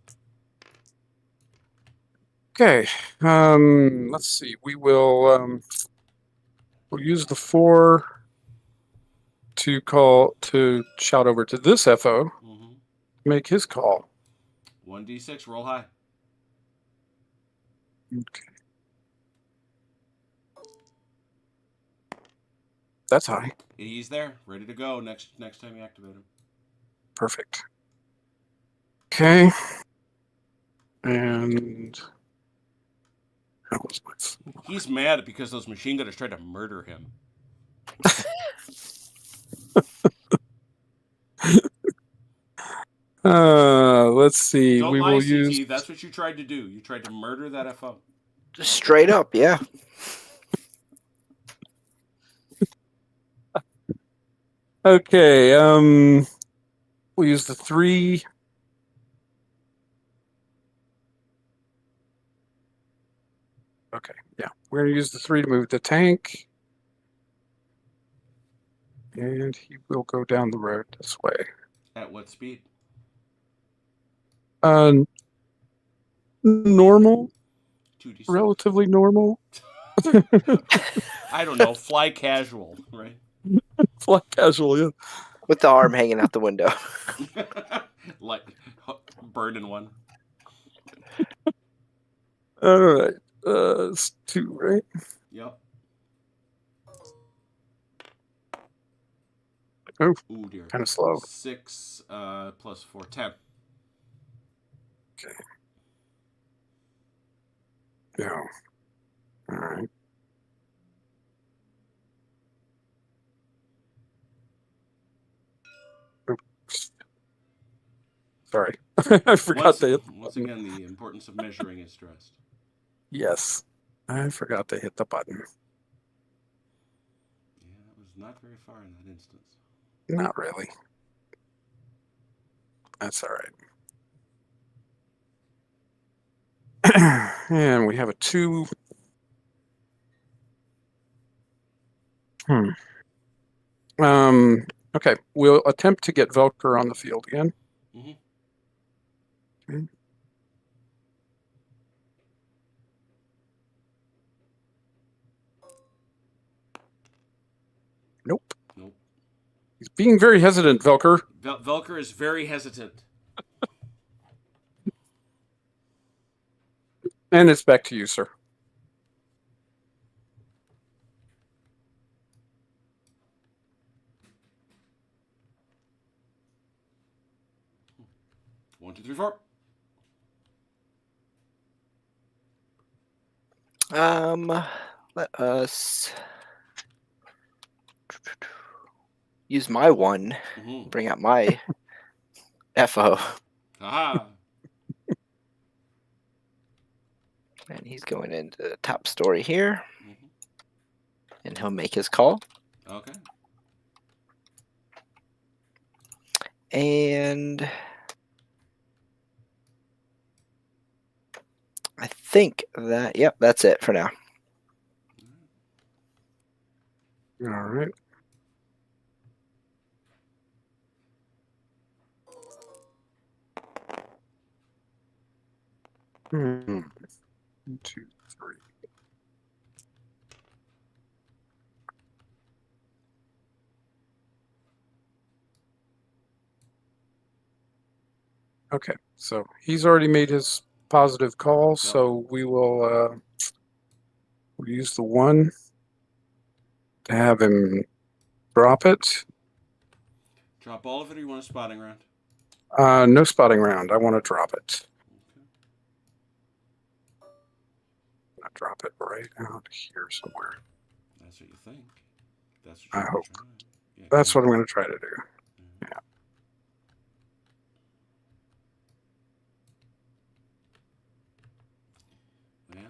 S2: Okay. Let's see. We'll use the 4 to shout over to this FO.
S1: Mm-hmm.
S2: Make his call.
S1: 1d6. Roll high.
S2: Okay. That's high.
S1: He's there, ready to go next time you activate him.
S2: Perfect. Okay. And that was my 4.
S1: He's mad because those machine gunners tried to murder him.
S2: Let's see.
S1: Don't
S2: we
S1: lie,
S2: will
S1: CT.
S2: use.
S1: That's what you tried to do. You tried to murder that FO.
S3: Straight up, yeah.
S2: Okay. We'll use the 3. Okay. Yeah, we're gonna use the 3 to move the tank, and he will go down the road this way.
S1: At what speed?
S2: Normal.
S1: 2d6.
S2: Relatively normal.
S1: I don't know. Fly casual, right?
S2: Fly casual, yeah.
S3: With the arm hanging out the window.
S1: Like bird in one.
S2: All right. It's 2, right?
S1: Yep.
S2: Oh,
S1: ooh, dear.
S2: Kind of slow.
S1: 6 plus 4, 10.
S2: Okay. Yeah. All right. Oops. Sorry. I forgot to hit the
S1: Once
S2: button.
S1: again, the importance of measuring is stressed.
S2: Yes. I forgot to hit the button.
S1: Yeah, it was not very far in that instance.
S2: Not really. That's all right. And we have a 2. Okay, we'll attempt to get Velker on the field again.
S1: Mm-hmm.
S2: Okay. Nope. He's being very hesitant, Velker.
S1: Velker is very hesitant.
S2: And it's back to you, sir.
S1: One, two, three, four.
S3: Let us use my 1.
S1: Mm-hmm.
S3: Bring out my FO.
S1: Aha.
S3: And he's going into the top story here.
S1: Mm-hmm.
S3: And he'll make his call.
S1: Okay.
S3: And I think that, yep, that's it for now.
S2: All right. One, 2, 3. Okay, so he's already made his positive call, so we will we'll use the 1 to have him drop it.
S1: Drop all of it, or you want a spotting round?
S2: No spotting round. I want to drop it.
S1: Okay.
S2: I'll drop it right out here somewhere.
S1: That's what you think. That's what
S2: I hope.
S1: Yeah,
S2: That's what I'm going to try to do. Yeah.
S1: Well,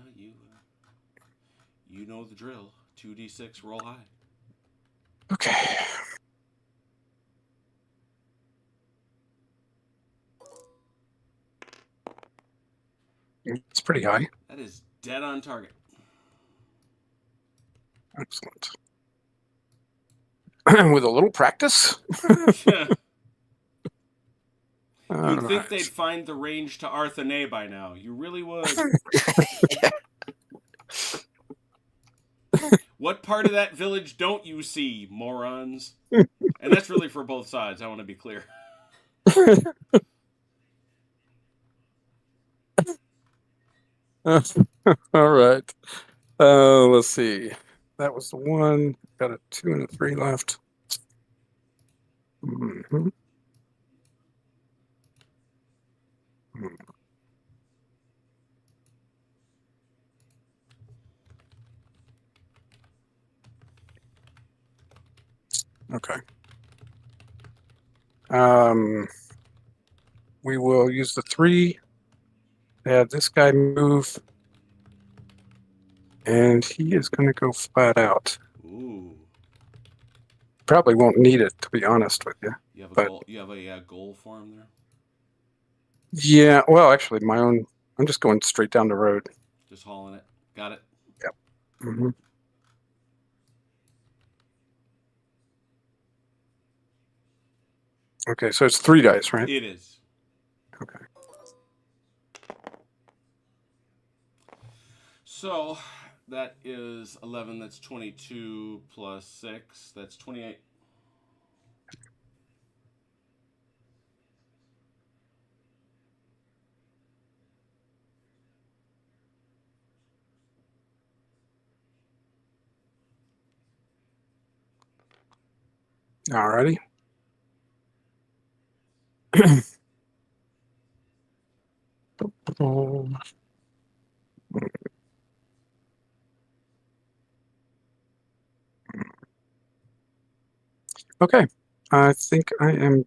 S1: you know the drill. 2d6, roll high.
S2: Okay. It's pretty high.
S1: That is dead on target.
S2: Excellent. With a little practice.
S1: You'd think they'd find the range to Arthenay by now. You really would.
S3: Yeah.
S1: What part of that village don't you see, morons? And that's really for both sides, I want to be clear.
S2: All right. Let's see. That was the 1. Got a 2 and a 3 left. Mm-hmm. Okay. We will use the 3 to have this guy move, and he is going to go flat out.
S1: Ooh.
S2: Probably won't need it, to be honest with you.
S1: You have a goal. You have a goal for him there.
S2: Yeah. Well, actually, my own. I'm just going straight down the road.
S1: Just hauling it. Got it.
S2: Yep. Mm-hmm. Okay, so it's 3 dice, right?
S1: It is.
S2: Okay.
S1: So that is 11. That's 22 plus 6. That's 28.
S2: Alrighty. Okay, I think I am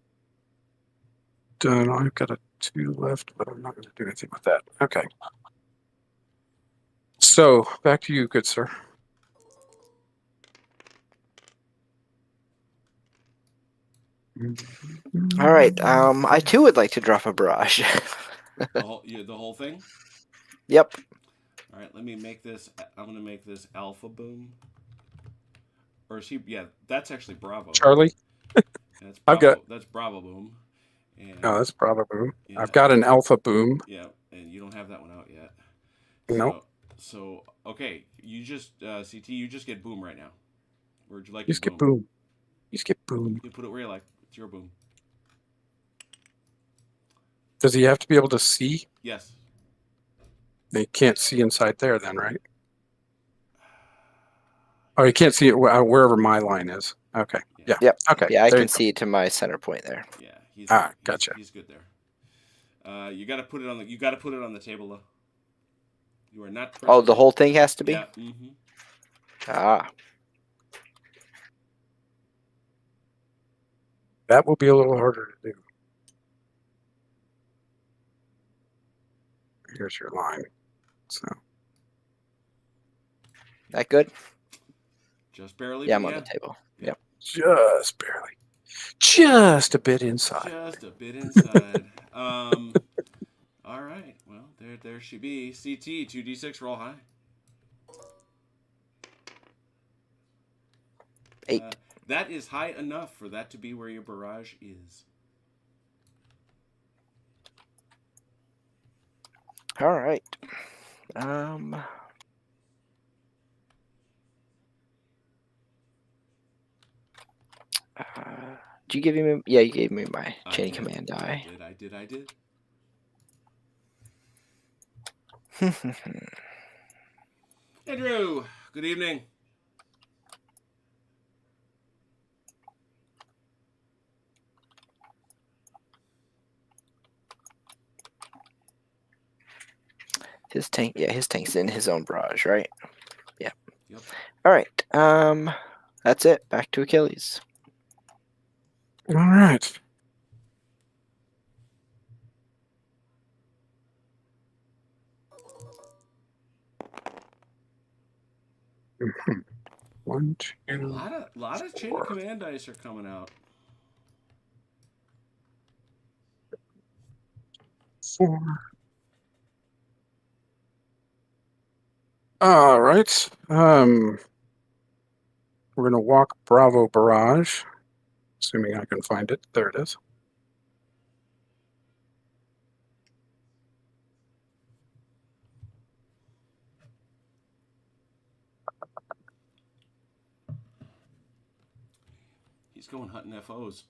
S2: done. I've got a 2 left, but I'm not going to do anything with that. Okay. So, back to you, good sir.
S3: All right. I too would like to drop a barrage.
S1: The whole thing?
S3: Yep.
S1: All right, let me make this. I'm going to make this Alpha Boom. Or is he? Yeah, that's actually Bravo.
S2: Charlie.
S1: That's
S2: I've
S1: Bravo.
S2: got.
S1: That's Bravo Boom. And
S2: Oh, that's Bravo Boom.
S1: yeah,
S2: I've got an Alpha Boom.
S1: yeah, and you don't have that one out yet.
S2: Nope.
S1: So okay, you just CT. You just get Boom right now. Where'd you like
S2: You
S1: your
S2: just get
S1: Boom?
S2: Boom. You just get Boom.
S1: You put it where you like. It's your Boom.
S2: Does he have to be able to see?
S1: Yes.
S2: They can't see inside there, then, right? Oh, you can't see it wherever my line is. Okay. Yeah.
S3: Yep.
S2: Okay.
S3: Yeah, I
S2: there
S3: can
S2: you go.
S3: see it to my center point there.
S1: Yeah.
S2: Gotcha.
S1: He's good there. You got to put it on the. You got to put it on the table though. You are not.
S3: Oh, the whole thing has to be?
S1: Yeah. Mm-hmm.
S3: Ah.
S2: That will be a little harder to do. Here's your line. So.
S3: That good?
S1: Just barely.
S3: Yeah, I'm on the table. Yep.
S2: Just barely. Just a bit inside.
S1: Just a bit inside. All right. Well, there she be. CT 2d6 roll high.
S3: 8.
S1: That is high enough for that to be where your barrage is.
S3: All right. Did you give me? Yeah, you gave me my chain command die.
S1: I did. Andrew, good evening.
S3: His tank, yeah, his tank's in his own barrage, right? Yeah.
S1: Yep.
S3: All right. That's it. Back to Achilles.
S2: All right. One, two.
S1: A lot of chain of command dice are coming out.
S2: 4. All right. We're gonna walk Bravo Barrage, assuming I can find it. There it is.
S1: He's going hunting FOs.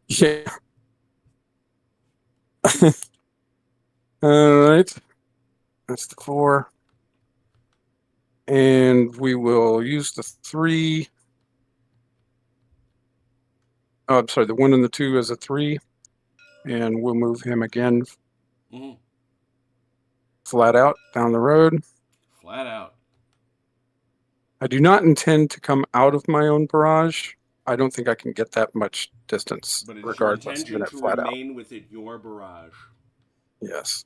S2: Yeah. All right. That's the 4. And we will use the 3. Oh, I'm sorry, the 1 and the 2 as a 3. And we'll move him again flat out down the road.
S1: Flat out.
S2: I do not intend to come out of my own barrage. I don't think I can get that much distance,
S1: But it's
S2: regardless,
S1: your
S2: even
S1: intention
S2: at
S1: to
S2: flat out.
S1: remain within your barrage.
S2: Yes.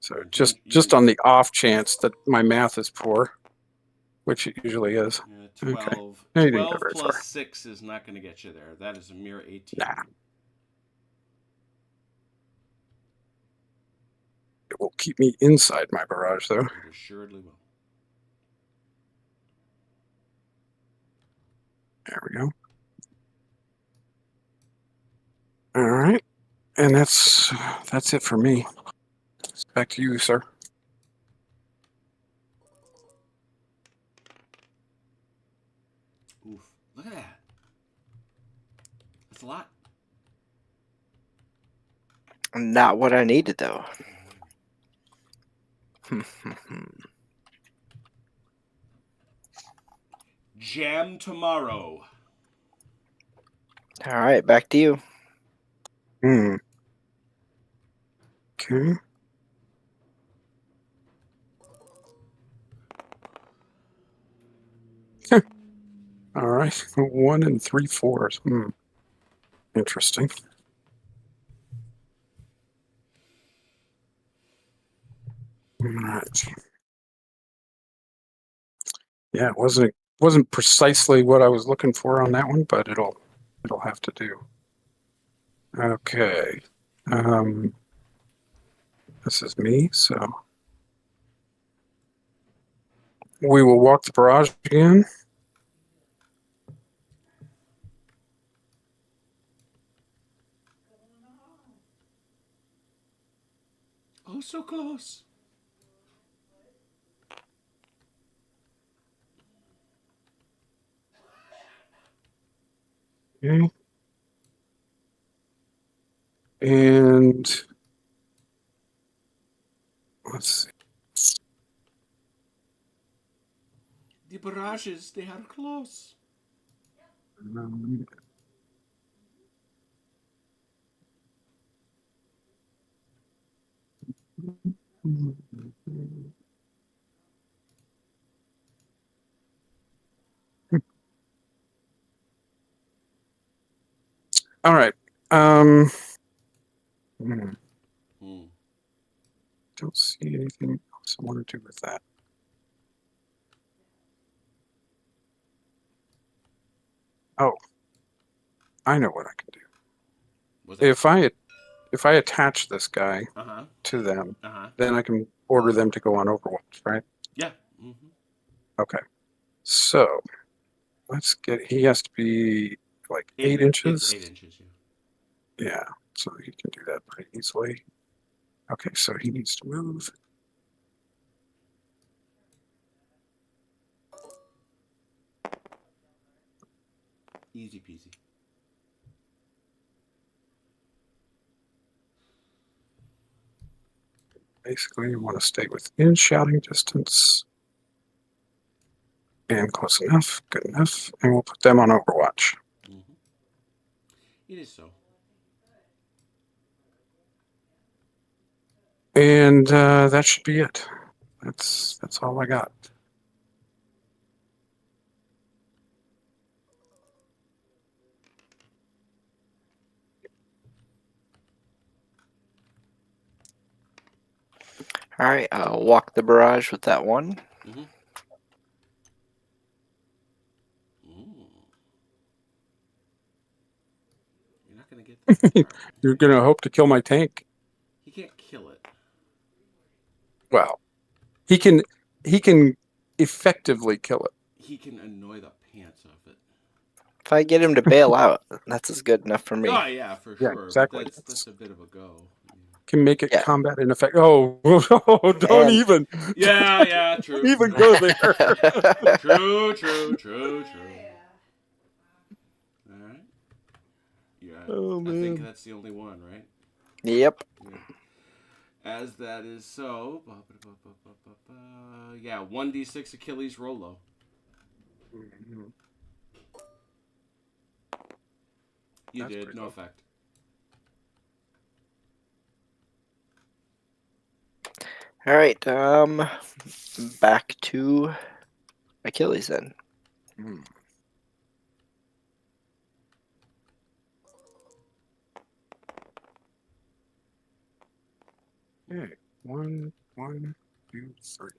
S2: So just on the off chance that my math is poor, which it usually is.
S1: 12.
S2: Okay. No, you didn't go
S1: 12
S2: very
S1: plus
S2: far.
S1: 6 is not going to get you there. That is a mere 18.
S2: Nah. It will keep me inside my barrage, though.
S1: It assuredly will.
S2: There we go. All right. And that's it for me. Back to you, sir.
S1: Oof. Look at that. That's a lot.
S3: Not what I needed, though.
S1: Jam tomorrow.
S3: All right, back to you.
S2: Okay. All right. 1 and 3/4. Interesting. All right. Yeah, it wasn't precisely what I was looking for on that one, but it'll have to do. Okay. This is me, so we will walk the barrage again.
S1: Oh, so close.
S2: Okay. And let's see.
S1: The barrages, they are close.
S2: Um, all right. Hmm,
S1: Hmm.
S2: don't see anything else I want to do with that. Oh, I know what I can do.
S1: Was that?
S2: If I attach this guy
S1: Uh-huh.
S2: to them,
S1: Uh-huh.
S2: then I can order them to go on Overwatch, right?
S1: Yeah. Mm-hmm.
S2: Okay. So let's get. He has to be like 8
S1: It's
S2: inches.
S1: 8 inches, yeah.
S2: Yeah. So he can do that pretty easily. Okay. So he needs to move.
S1: Easy peasy.
S2: Basically, you want to stay within shouting distance. And close enough. Good enough. And we'll put them on Overwatch.
S1: Mm-hmm. It is so.
S2: And that should be it. That's all I got.
S3: All right, I'll walk the barrage with that one.
S1: Mm-hmm. Mm. You're not going to get that far.
S2: You're gonna hope to kill my tank.
S1: He can't kill it.
S2: Well, he can effectively kill it.
S1: He can annoy the pants off it.
S3: If I get him to bail out, that's as good enough for me.
S1: Oh, yeah, for
S2: Yeah,
S1: sure.
S2: exactly.
S1: But that's a bit of a go.
S2: Can make it
S3: Yeah.
S2: combat in effect. Oh, don't
S3: And-
S2: even.
S1: Yeah,
S2: Don't
S1: true.
S2: even go there.
S1: True. All right. Yeah.
S2: Oh,
S1: I think
S2: man.
S1: that's the only one, right?
S3: Yep.
S1: Yeah. As that is so. Yeah, 1d6 Achilles Rolo. You
S2: That's
S1: did,
S2: pretty
S1: no
S2: low.
S1: effect.
S3: All right. Back to Achilles then.
S2: Okay. 1, 2, 3.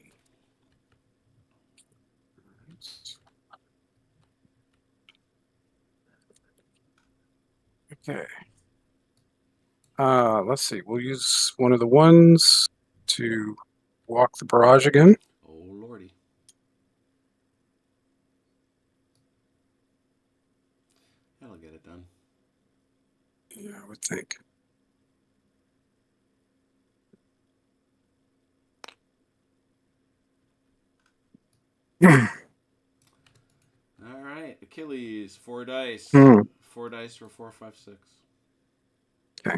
S2: Okay. Let's see. We'll use one of the ones to walk the barrage again.
S1: Oh, lordy. That'll get it done.
S2: Yeah, I would think.
S1: All right, Achilles, 4 dice.
S2: Hmm.
S1: 4 dice for 4, 5, 6.
S2: Okay.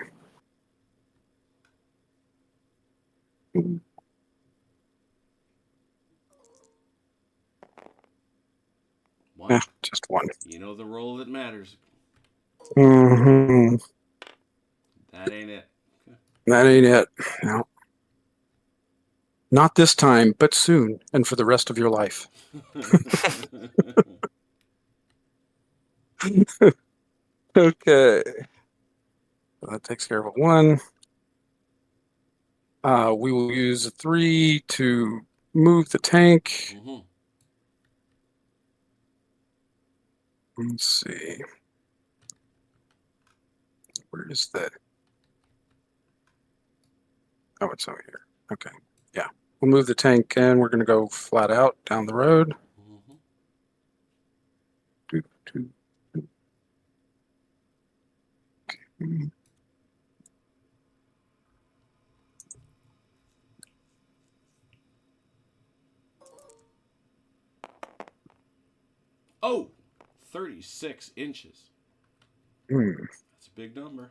S1: One.
S2: Yeah, just one.
S1: You know the roll that matters.
S2: Mm-hmm.
S1: That ain't it.
S2: That ain't it. No. Not this time, but soon, and for the rest of your life. Okay. That takes care of a 1. We will use a 3 to move the tank.
S1: Mm-hmm.
S2: Let's see. Where is the? Oh, it's over here. Okay. Yeah. We'll move the tank and we're going to go flat out down the road.
S1: Mm-hmm.
S2: Doo, doo, doo. Okay.
S1: Oh, 36 inches.
S2: Hmm.
S1: That's a big number.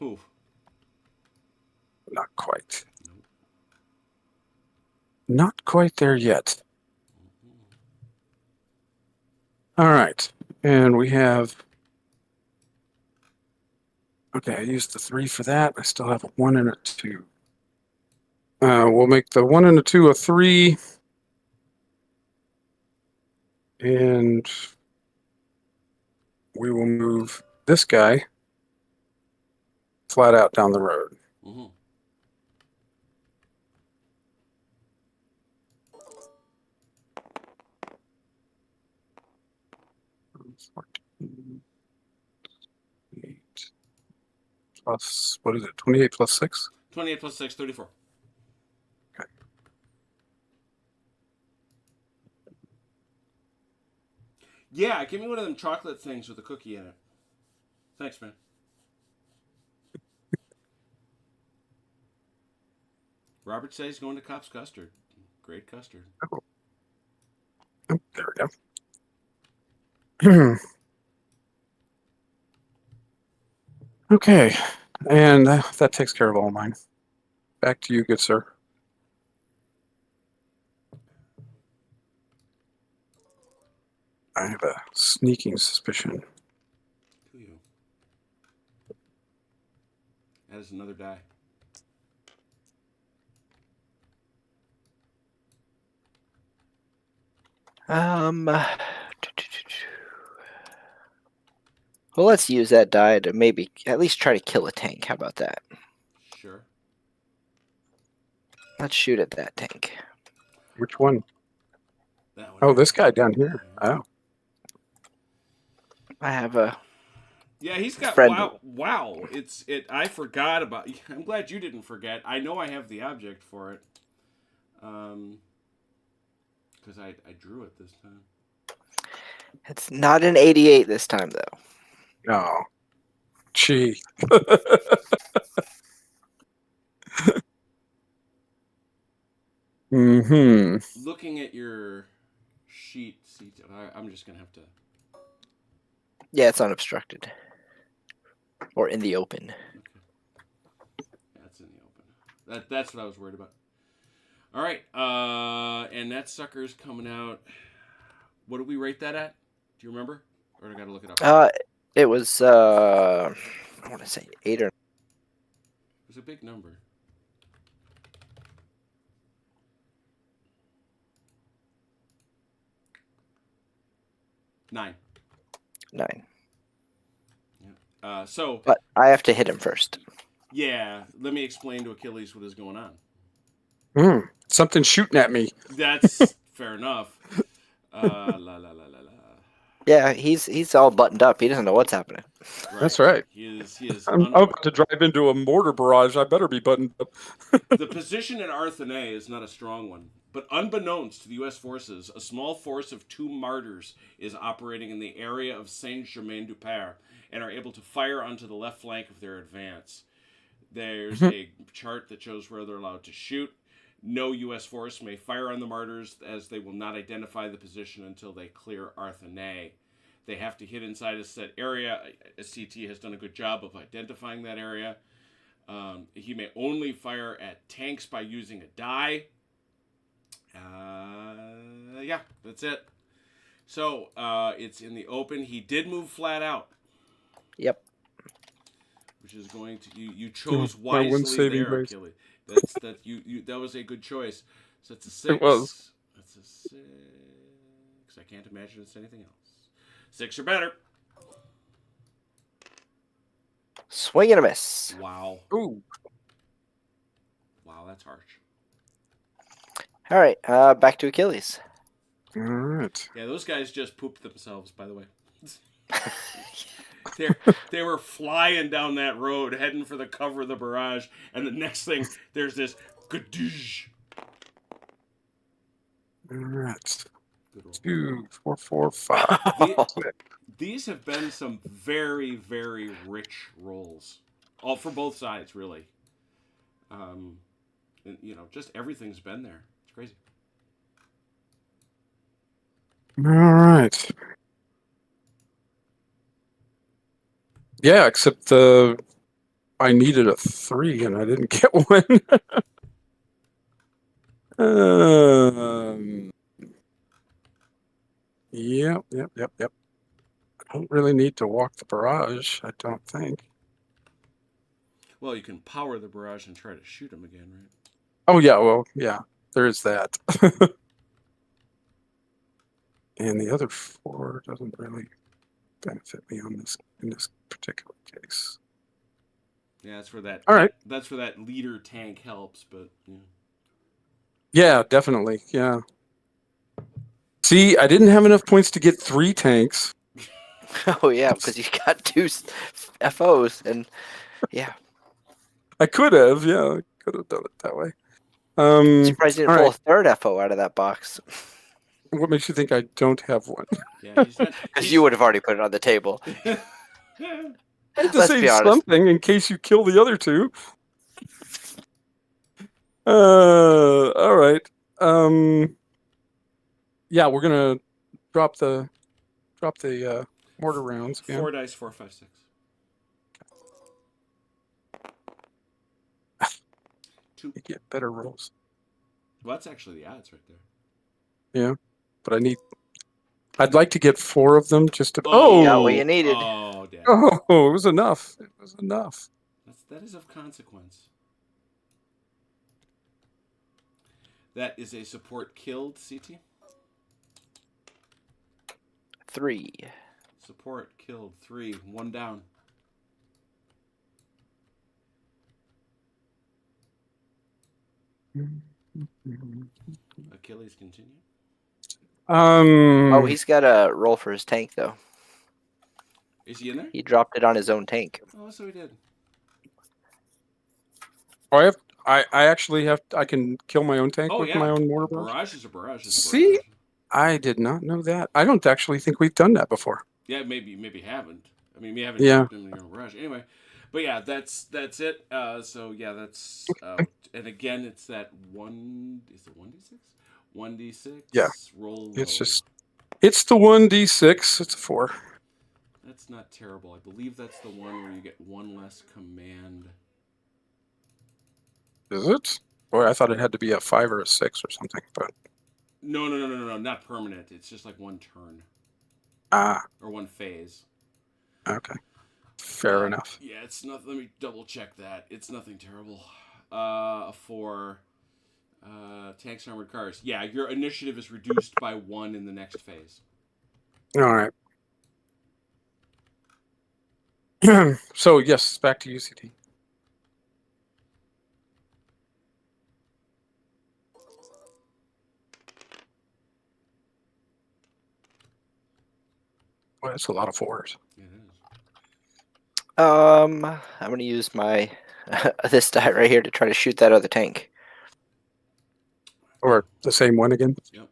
S1: Ooh.
S2: Not quite.
S1: Nope.
S2: Not quite there yet.
S1: Mm-hmm.
S2: All right. And we have. Okay, I used the 3 for that. I still have a 1 and a 2. We'll make the 1 and a 2 a 3. And we will move this guy flat out down the road.
S1: Mm-hmm.
S2: Plus, what is it? 28 plus 6?
S1: 28 plus 6, 34.
S2: Okay.
S1: Yeah, give me one of them chocolate things with a cookie in it. Thanks, man. Robert says he's going to Cop's Custard. Great custard.
S2: Oh, there we go. Okay, and that takes care of all mine. Back to you, good sir. I have a sneaking suspicion.
S1: To you. That is another die.
S3: Well, let's use that die to maybe at least try to kill a tank. How about that?
S1: Sure.
S3: Let's shoot at that tank.
S2: Which one?
S1: That one.
S2: Oh, this guy down here. Oh.
S3: I have a.
S1: Yeah, he's got
S3: Friend.
S1: wow. I forgot about. I'm glad you didn't forget. I know I have the object for it. Because I drew it this time.
S3: It's not an 88 this time, though.
S2: No. Gee. Mm-hmm.
S1: Looking at your sheet, I'm just gonna have to.
S3: Yeah, it's unobstructed. Or in the open.
S1: Okay. That's in the open. That's what I was worried about. All right, and that sucker's coming out. What did we rate that at? Do you remember? Or I gotta look it up.
S3: It was I want to say 8 or.
S1: It was a big number. Nine.
S3: 9.
S1: So.
S3: But I have to hit him first.
S1: Yeah, let me explain to Achilles what is going on.
S2: Something's shooting at me.
S1: That's fair enough. La la la la la.
S3: Yeah, he's all buttoned up. He doesn't know what's happening.
S1: Right.
S2: That's right.
S1: He is
S2: I'm about to drive into a mortar barrage. I better be buttoned up.
S1: The position at Arthenay is not a strong one, but unbeknownst to the U.S. forces, a small force of 2 martyrs is operating in the area of Saint-Germain-du-Père and are able to fire onto the left flank of their advance. There's a chart that shows where they're allowed to shoot. No U.S. force may fire on the martyrs as they will not identify the position until they clear Arthenay. They have to hit inside a set area. A CT has done a good job of identifying that area. He may only fire at tanks by using a die. Yeah, that's it. So it's in the open. He did move flat out.
S3: Yep.
S1: Which is going to you chose
S2: My one
S1: wisely
S2: saving
S1: there,
S2: grace.
S1: Achilles. That was a good choice. So it's a 6.
S2: It was.
S1: That's a 6. I can't imagine it's anything else. 6 or better.
S3: Swing and a miss.
S1: Wow.
S2: Ooh.
S1: Wow, that's harsh.
S3: All right, back to Achilles.
S2: All right.
S1: Yeah, those guys just pooped themselves, by the way. They were flying down that road, heading for the cover of the barrage, and the next thing, there's this gadoosh.
S2: All right.
S1: Good roll.
S2: 2, 4, 4, 5.
S1: These have been some very, very rich rolls, all for both sides, really. And, just everything's been there. It's crazy.
S2: All right. Yeah, except I needed a 3 and I didn't get one. Yep. I don't really need to walk the barrage, I don't think.
S1: Well, you can power the barrage and try to shoot him again, right?
S2: Oh, yeah, well, yeah, there is that. And the other 4 doesn't really benefit me in this particular case.
S1: Yeah, that's where that.
S2: All right.
S1: That's where that leader tank helps, but
S2: Yeah, definitely. Yeah. See, I didn't have enough points to get 3 tanks.
S3: Oh yeah, because you got 2 FOs, and yeah.
S2: I could have, yeah, I could have done it that way.
S3: Surprised you didn't pull a third FO out of that box.
S2: What makes you think I don't have one?
S1: yeah,
S3: Because you would have already put it on the table.
S2: I had to
S3: Let's
S2: save
S3: be honest.
S2: something in case you kill the other 2. All right. Yeah, we're gonna drop the mortar rounds again.
S1: 4 dice, 4, 5, 6. 2.
S2: You get better rolls.
S1: Well, that's actually the odds right there.
S2: Yeah, but I'd like to get 4 of them just to.
S3: You got what you needed.
S1: Oh, damn.
S2: Oh, it was enough. It was enough.
S1: That is of consequence. That is a support killed, CT.
S3: 3.
S1: Support killed 3. 1 down. Achilles continue.
S3: Oh, he's got a roll for his tank though.
S1: Is he in there?
S3: He dropped it on his own tank.
S1: Oh, so he did.
S2: Oh, I actually have. I can kill my own tank with my own mortar barrage.
S1: Barrage is a barrage.
S2: See? I did not know that. I don't actually think we've done that before.
S1: Yeah, maybe haven't. I mean, we haven't
S2: Yeah.
S1: in your barrage. Anyway, but yeah, that's it. So yeah, that's and again, it's that 1. Is it 1d6? 1d6.
S2: Yeah.
S1: Roll.
S2: It's the 1d6. It's a 4.
S1: That's not terrible. I believe that's the one where you get 1 less command.
S2: Is it? Boy, I thought it had to be a 5 or a 6 or something. But
S1: No, not permanent. It's just like 1 turn. Or 1 phase.
S2: Okay. Fair enough.
S1: Yeah, it's not. Let me double check that. It's nothing terrible. A 4. Tanks, armored cars. Yeah, your initiative is reduced by 1 in the next phase.
S2: All right. So yes, back to UCT. Well, that's a lot of 4s.
S1: It is.
S3: I'm gonna use my this die right here to try to shoot that other tank.
S2: Or the same one again?
S1: Yep.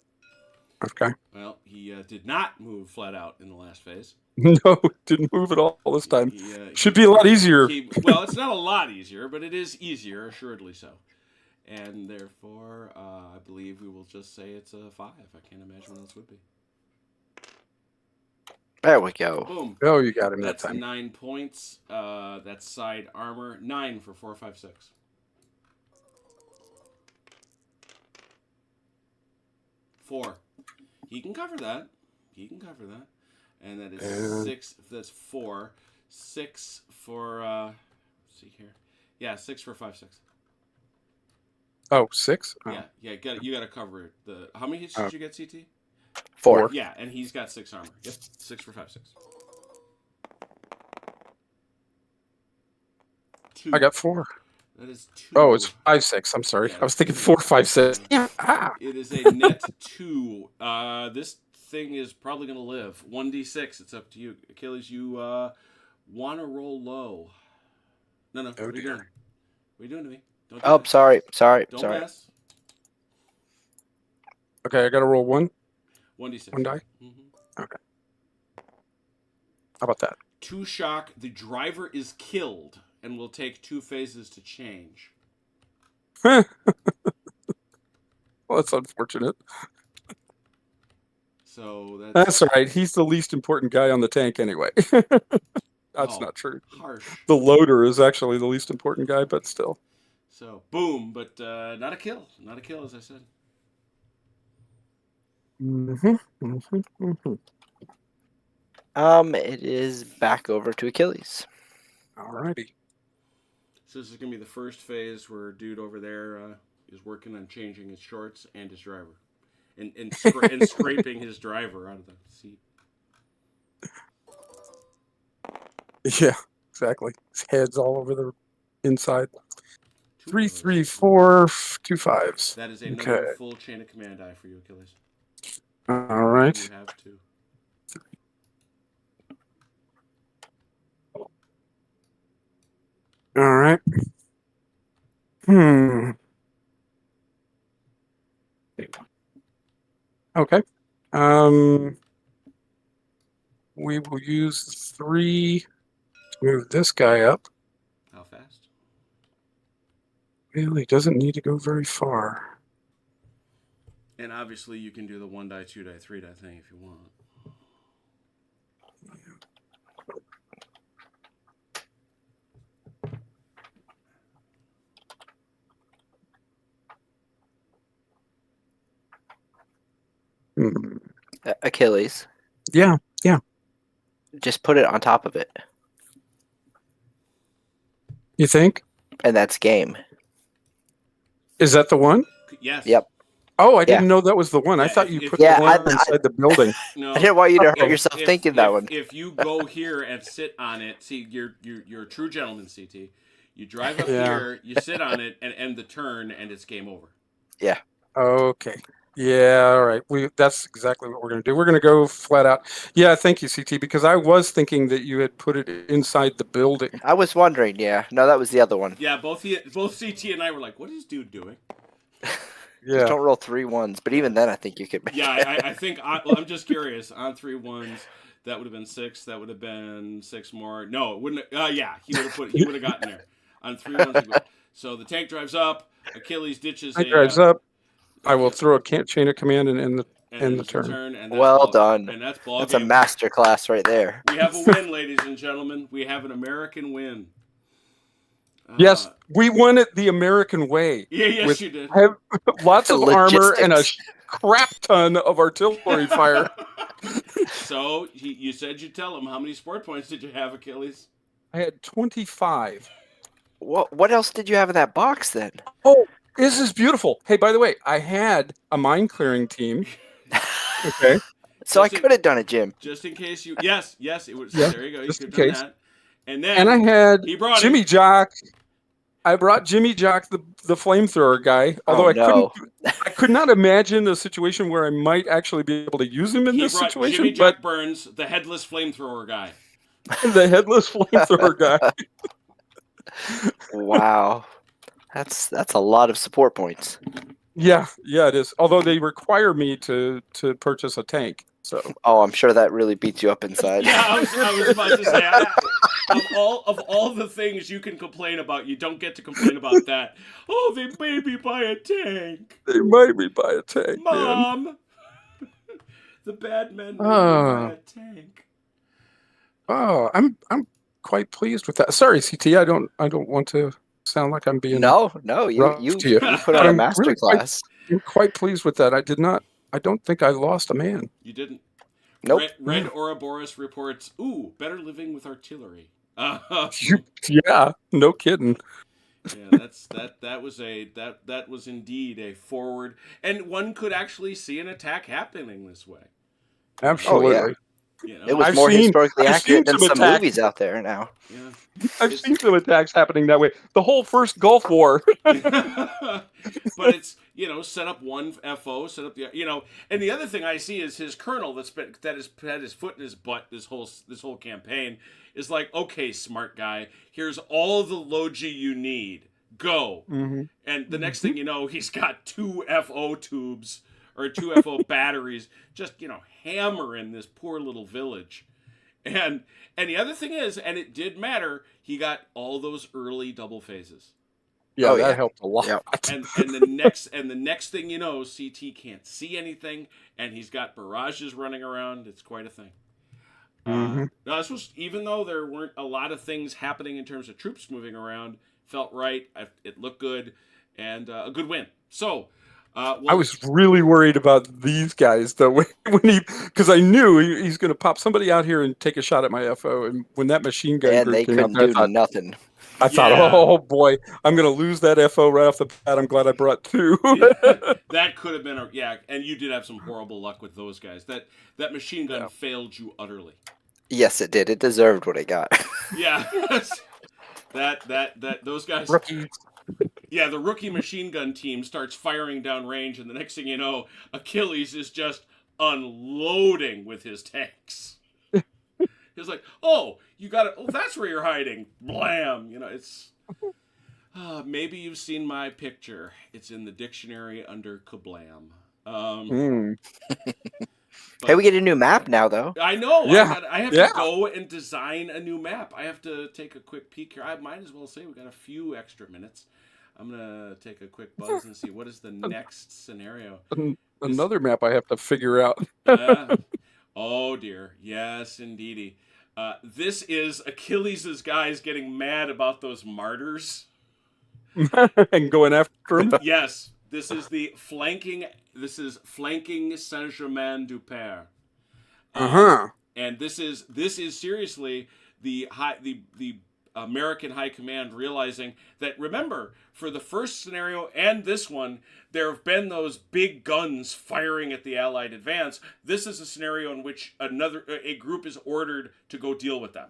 S2: Okay.
S1: Well, he did not move flat out in the last phase.
S2: No, didn't move at all this time.
S1: He,
S2: Should be a lot easier.
S1: Well, it's not a lot easier, but it is easier, assuredly so. And therefore, I believe we will just say it's a 5. I can't imagine what else would be.
S3: There we go.
S1: Boom.
S2: Oh, you got him
S1: That's
S2: that time.
S1: 9 points. That's side armor. 9 for 4, 5, 6. 4. He can cover that. And that is 6. That's 4. 6 for. Let's see here. Yeah, 6 for 5, 6.
S2: Oh, 6? Oh.
S1: Yeah. You got to cover it. How many hits did you get, CT?
S3: 4.
S1: Yeah, and he's got 6 armor. Yep, 6 for 5, 6. 2.
S2: I got 4.
S1: That is 2.
S2: Oh, it's 5-6. I'm sorry.
S1: Yeah,
S2: I was thinking
S1: two.
S2: 4-5-6. Yeah. Ah.
S1: It is a net 2. This thing is probably going to live. 1d6. It's up to you. Achilles, you want to roll low. No.
S2: Oh,
S1: What are you
S2: dear.
S1: doing? What are you doing to me? Don't do
S3: Oh,
S1: that.
S3: sorry.
S1: Don't mess.
S2: Okay, I got to roll 1.
S1: 1d6.
S2: 1 die.
S1: Mm-hmm.
S2: Okay. How about that?
S1: 2 shock. The driver is killed and will take 2 phases to change.
S2: Well, that's unfortunate.
S1: So
S2: That's all right. He's the least important guy on the tank anyway. That's not true.
S1: Harsh.
S2: The loader is actually the least important guy, but still.
S1: So, boom. But not a kill. Not a kill, as I said.
S3: It is back over to Achilles.
S2: Alrighty.
S1: So this is going to be the first phase where dude over there is working on changing his shorts and his driver. And scraping his driver out of the seat.
S2: Yeah, exactly. His head's all over the inside. 3, 3, 4, 2 5s.
S1: That is another full chain of command die for you, Achilles.
S2: All right.
S1: You have 2.
S2: All right. Okay. We will use 3 to move this guy up.
S1: How fast?
S2: Really doesn't need to go very far.
S1: And obviously you can do the 1 die, 2 die, 3 die thing if you want.
S3: Achilles.
S2: Yeah.
S3: Just put it on top of it.
S2: You think?
S3: And that's game.
S2: Is that the one?
S1: Yes.
S3: Yep.
S2: Oh, I didn't know that was the one. I
S1: Yeah,
S2: thought
S1: if-
S2: you
S1: if-
S2: put
S3: Yeah,
S2: the one
S3: I-
S2: inside the building.
S1: No.
S3: I didn't want you to hurt
S2: Okay.
S3: yourself thinking that one.
S1: If you go here and sit on it, see, you're a true gentleman, CT. You drive up here, you sit on it, and end the turn, and it's game over.
S3: Yeah.
S2: Okay. Yeah, all right. That's exactly what we're going to do. We're going to go flat out. Yeah, thank you, CT, because I was thinking that you had put it inside the building.
S3: I was wondering, yeah. No, that was the other one.
S1: Yeah, both CT and I were like, what is dude doing?
S2: Yeah.
S3: Just don't roll 3 1s, but even then I think you could make
S1: Yeah, I think, I'm just curious. On 3 1s, that would have been 6. That would have been 6 more. No, it wouldn't have, yeah, he would have gotten there. On 3 1s. So the tank drives up. Achilles ditches
S2: drives up. I will throw a chain of command and end the turn.
S1: And
S3: Well done.
S1: And that's ball
S3: That's
S1: game.
S3: a master class right there.
S1: We have a win, ladies and gentlemen. We have an American win.
S2: Yes, we won it the American way.
S1: Yeah, yes,
S2: with
S1: you did.
S2: Lots of armor and a
S3: Logistics.
S2: crap ton of artillery fire.
S1: So you said you'd tell him. How many sport points did you have, Achilles?
S2: I had 25.
S3: What else did you have in that box then?
S2: Oh, this is beautiful. Hey, by the way, I had a mine clearing team. Okay.
S3: So I could have done it, Jim.
S1: Just in case you. Yes, it was.
S2: Yeah,
S1: There you go. You
S2: just
S1: could
S2: in
S1: have done
S2: case.
S1: that. And then
S2: And I had
S1: he brought
S2: Jimmy
S1: it.
S2: Jock. I brought Jimmy Jock, the flamethrower guy. Although I could not imagine a situation where I might actually be able to use him in this
S1: brought
S2: situation.
S1: Jimmy
S2: But
S1: Jack Burns, the headless flamethrower guy.
S2: the headless flamethrower guy.
S3: Wow. That's a lot of support points.
S2: Yeah, it is. Although they require me to purchase a tank. So
S3: Oh, I'm sure that really beats you up inside.
S1: Yeah, I was about to say. Of all the things you can complain about, you don't get to complain about that. Oh, they made me buy a tank.
S2: they made me buy a tank, man.
S1: Mom. The bad men made me buy a tank.
S2: Oh, I'm quite pleased with that. Sorry, CT, I don't want to sound like I'm being
S3: No, you
S2: rough to you.
S3: put on a
S2: I'm
S3: master
S2: really
S3: class.
S2: I'm quite pleased with that. I don't think I lost a man.
S1: You didn't.
S3: Nope.
S1: Red Ouroboros reports, ooh, better living with artillery.
S2: Yeah, no kidding.
S1: Yeah, that was indeed a forward, and one could actually see an attack happening this way.
S2: Absolutely.
S1: You know,
S3: It was
S2: I've
S3: more
S2: seen-
S3: historically
S2: I've seen
S3: accurate than
S2: some
S3: some
S2: attacks.
S3: movies out there now.
S1: yeah.
S2: I've seen some attacks happening that way. The whole first Gulf War.
S1: But it's, set up one FO, set up the, and the other thing I see is his colonel that has had his foot in his butt this whole campaign is like, okay, smart guy, here's all the Logi you need, go.
S2: Mm-hmm.
S1: And the next thing you know, he's got 2 FO tubes or 2 FO batteries just, hammering this poor little village. And the other thing is, and it did matter, he got all those early double phases.
S2: Yeah,
S3: Oh,
S2: that
S3: yeah.
S2: helped a lot.
S3: Yeah.
S1: And the next thing you know, CT can't see anything, and he's got barrages running around. It's quite a thing.
S2: Mhm.
S1: Now this was, even though there weren't a lot of things happening in terms of troops moving around, felt right. It looked good, and a good win. So.
S2: I was really worried about these guys though because I knew he's going to pop somebody out here and take a shot at my FO, and when that machine gun
S3: And
S2: group
S3: they
S2: came out,
S3: couldn't do nothing.
S2: I thought,
S1: Yeah.
S2: oh boy, I'm going to lose that FO right off the bat. I'm glad I brought 2.
S1: That could have been and you did have some horrible luck with those guys. That machine gun failed you utterly.
S3: Yes, it did. It deserved what it got.
S1: Yeah. that those guys.
S2: Rookies.
S1: Yeah, the rookie machine gun team starts firing down range, and the next thing you know, Achilles is just unloading with his tanks. He's like, "Oh, you got it. Oh, that's where you're hiding." Blam! It's. Maybe you've seen my picture. It's in the dictionary under kablam.
S3: Hey, we get a new map now, though.
S1: I know.
S2: Yeah.
S1: I have
S2: Yeah.
S1: to go and design a new map. I have to take a quick peek here. I might as well say we got a few extra minutes. I'm gonna take a quick buzz and see what is the next scenario.
S2: Another map I have to figure out.
S1: Oh dear, yes indeedy. This is Achilles' guys getting mad about those martyrs.
S2: And going after him.
S1: Yes, this is flanking Saint-Germain-du-Père. And this is seriously the American High Command realizing that, remember, for the first scenario and this one, there have been those big guns firing at the Allied advance. This is a scenario in which a group is ordered to go deal with them.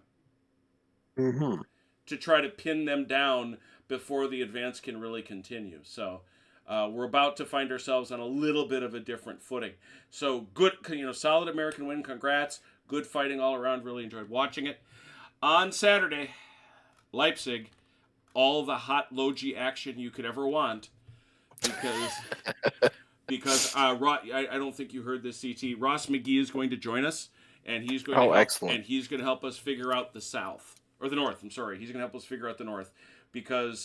S2: Mm-hmm.
S1: To try to pin them down before the advance can really continue. So we're about to find ourselves on a little bit of a different footing. So good, solid American win. Congrats. Good fighting all around. Really enjoyed watching it. On Saturday, Leipzig, all the hot Logi action you could ever want, because I don't think you heard this, CT. Ross McGee is going to join us, and he's going to help us figure out the south or the north. I'm sorry, he's going to help us figure out the north, because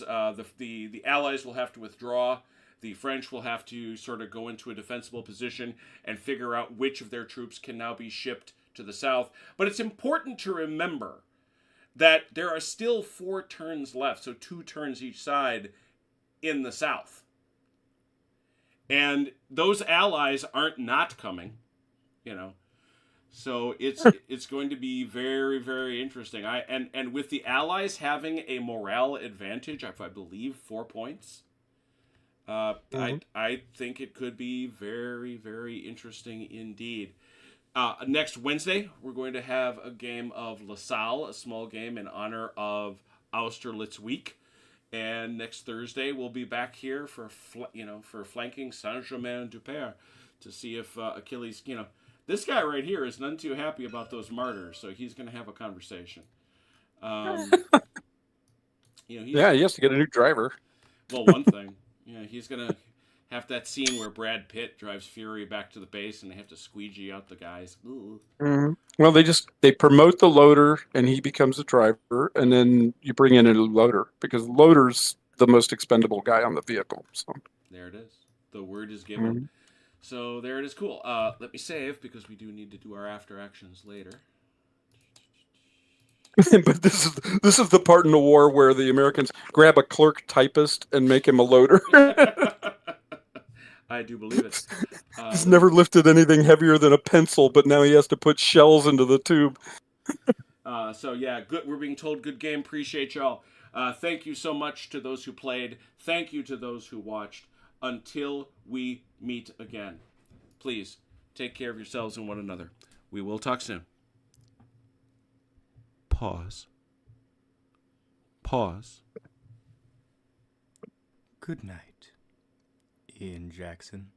S1: the Allies will have to withdraw. The French will have to sort of go into a defensible position and figure out which of their troops can now be shipped to the south. But it's important to remember that there are still 4 turns left, so 2 turns each side in the south. And those allies aren't not coming, So it's going to be very, very interesting. And with the allies having a morale advantage, I believe 4 points, I think it could be very, very interesting indeed. Next Wednesday, we're going to have a game of La Salle, a small game in honor of Austerlitz Week. And next Thursday, we'll be back here for flanking Saint-Germain-du-Père to see if Achilles, this guy right here is none too happy about those martyrs, so he's going to have a conversation. He
S2: has to get a new driver.
S1: Well, one thing, he's going to have that scene where Brad Pitt drives Fury back to the base and they have to squeegee out the guys.
S2: Mm-hmm. Well, they promote the loader and he becomes a driver, and then you bring in a new loader because loader's the most expendable guy on the vehicle. So
S1: there it is. The word is given.
S2: Mm-hmm.
S1: So there it is. Cool. Let me save because we do need to do our after actions later.
S2: But this is the part in the war where the Americans grab a clerk typist and make him a loader.
S1: I do believe it.
S2: He's never lifted anything heavier than a pencil, but now he has to put shells into the tube.
S1: So yeah, good. We're being told good game. Appreciate y'all. Thank you so much to those who played. Thank you to those who watched. Until we meet again, please take care of yourselves and one another. We will talk soon. Pause. Pause.
S4: Good night, Ian Jackson.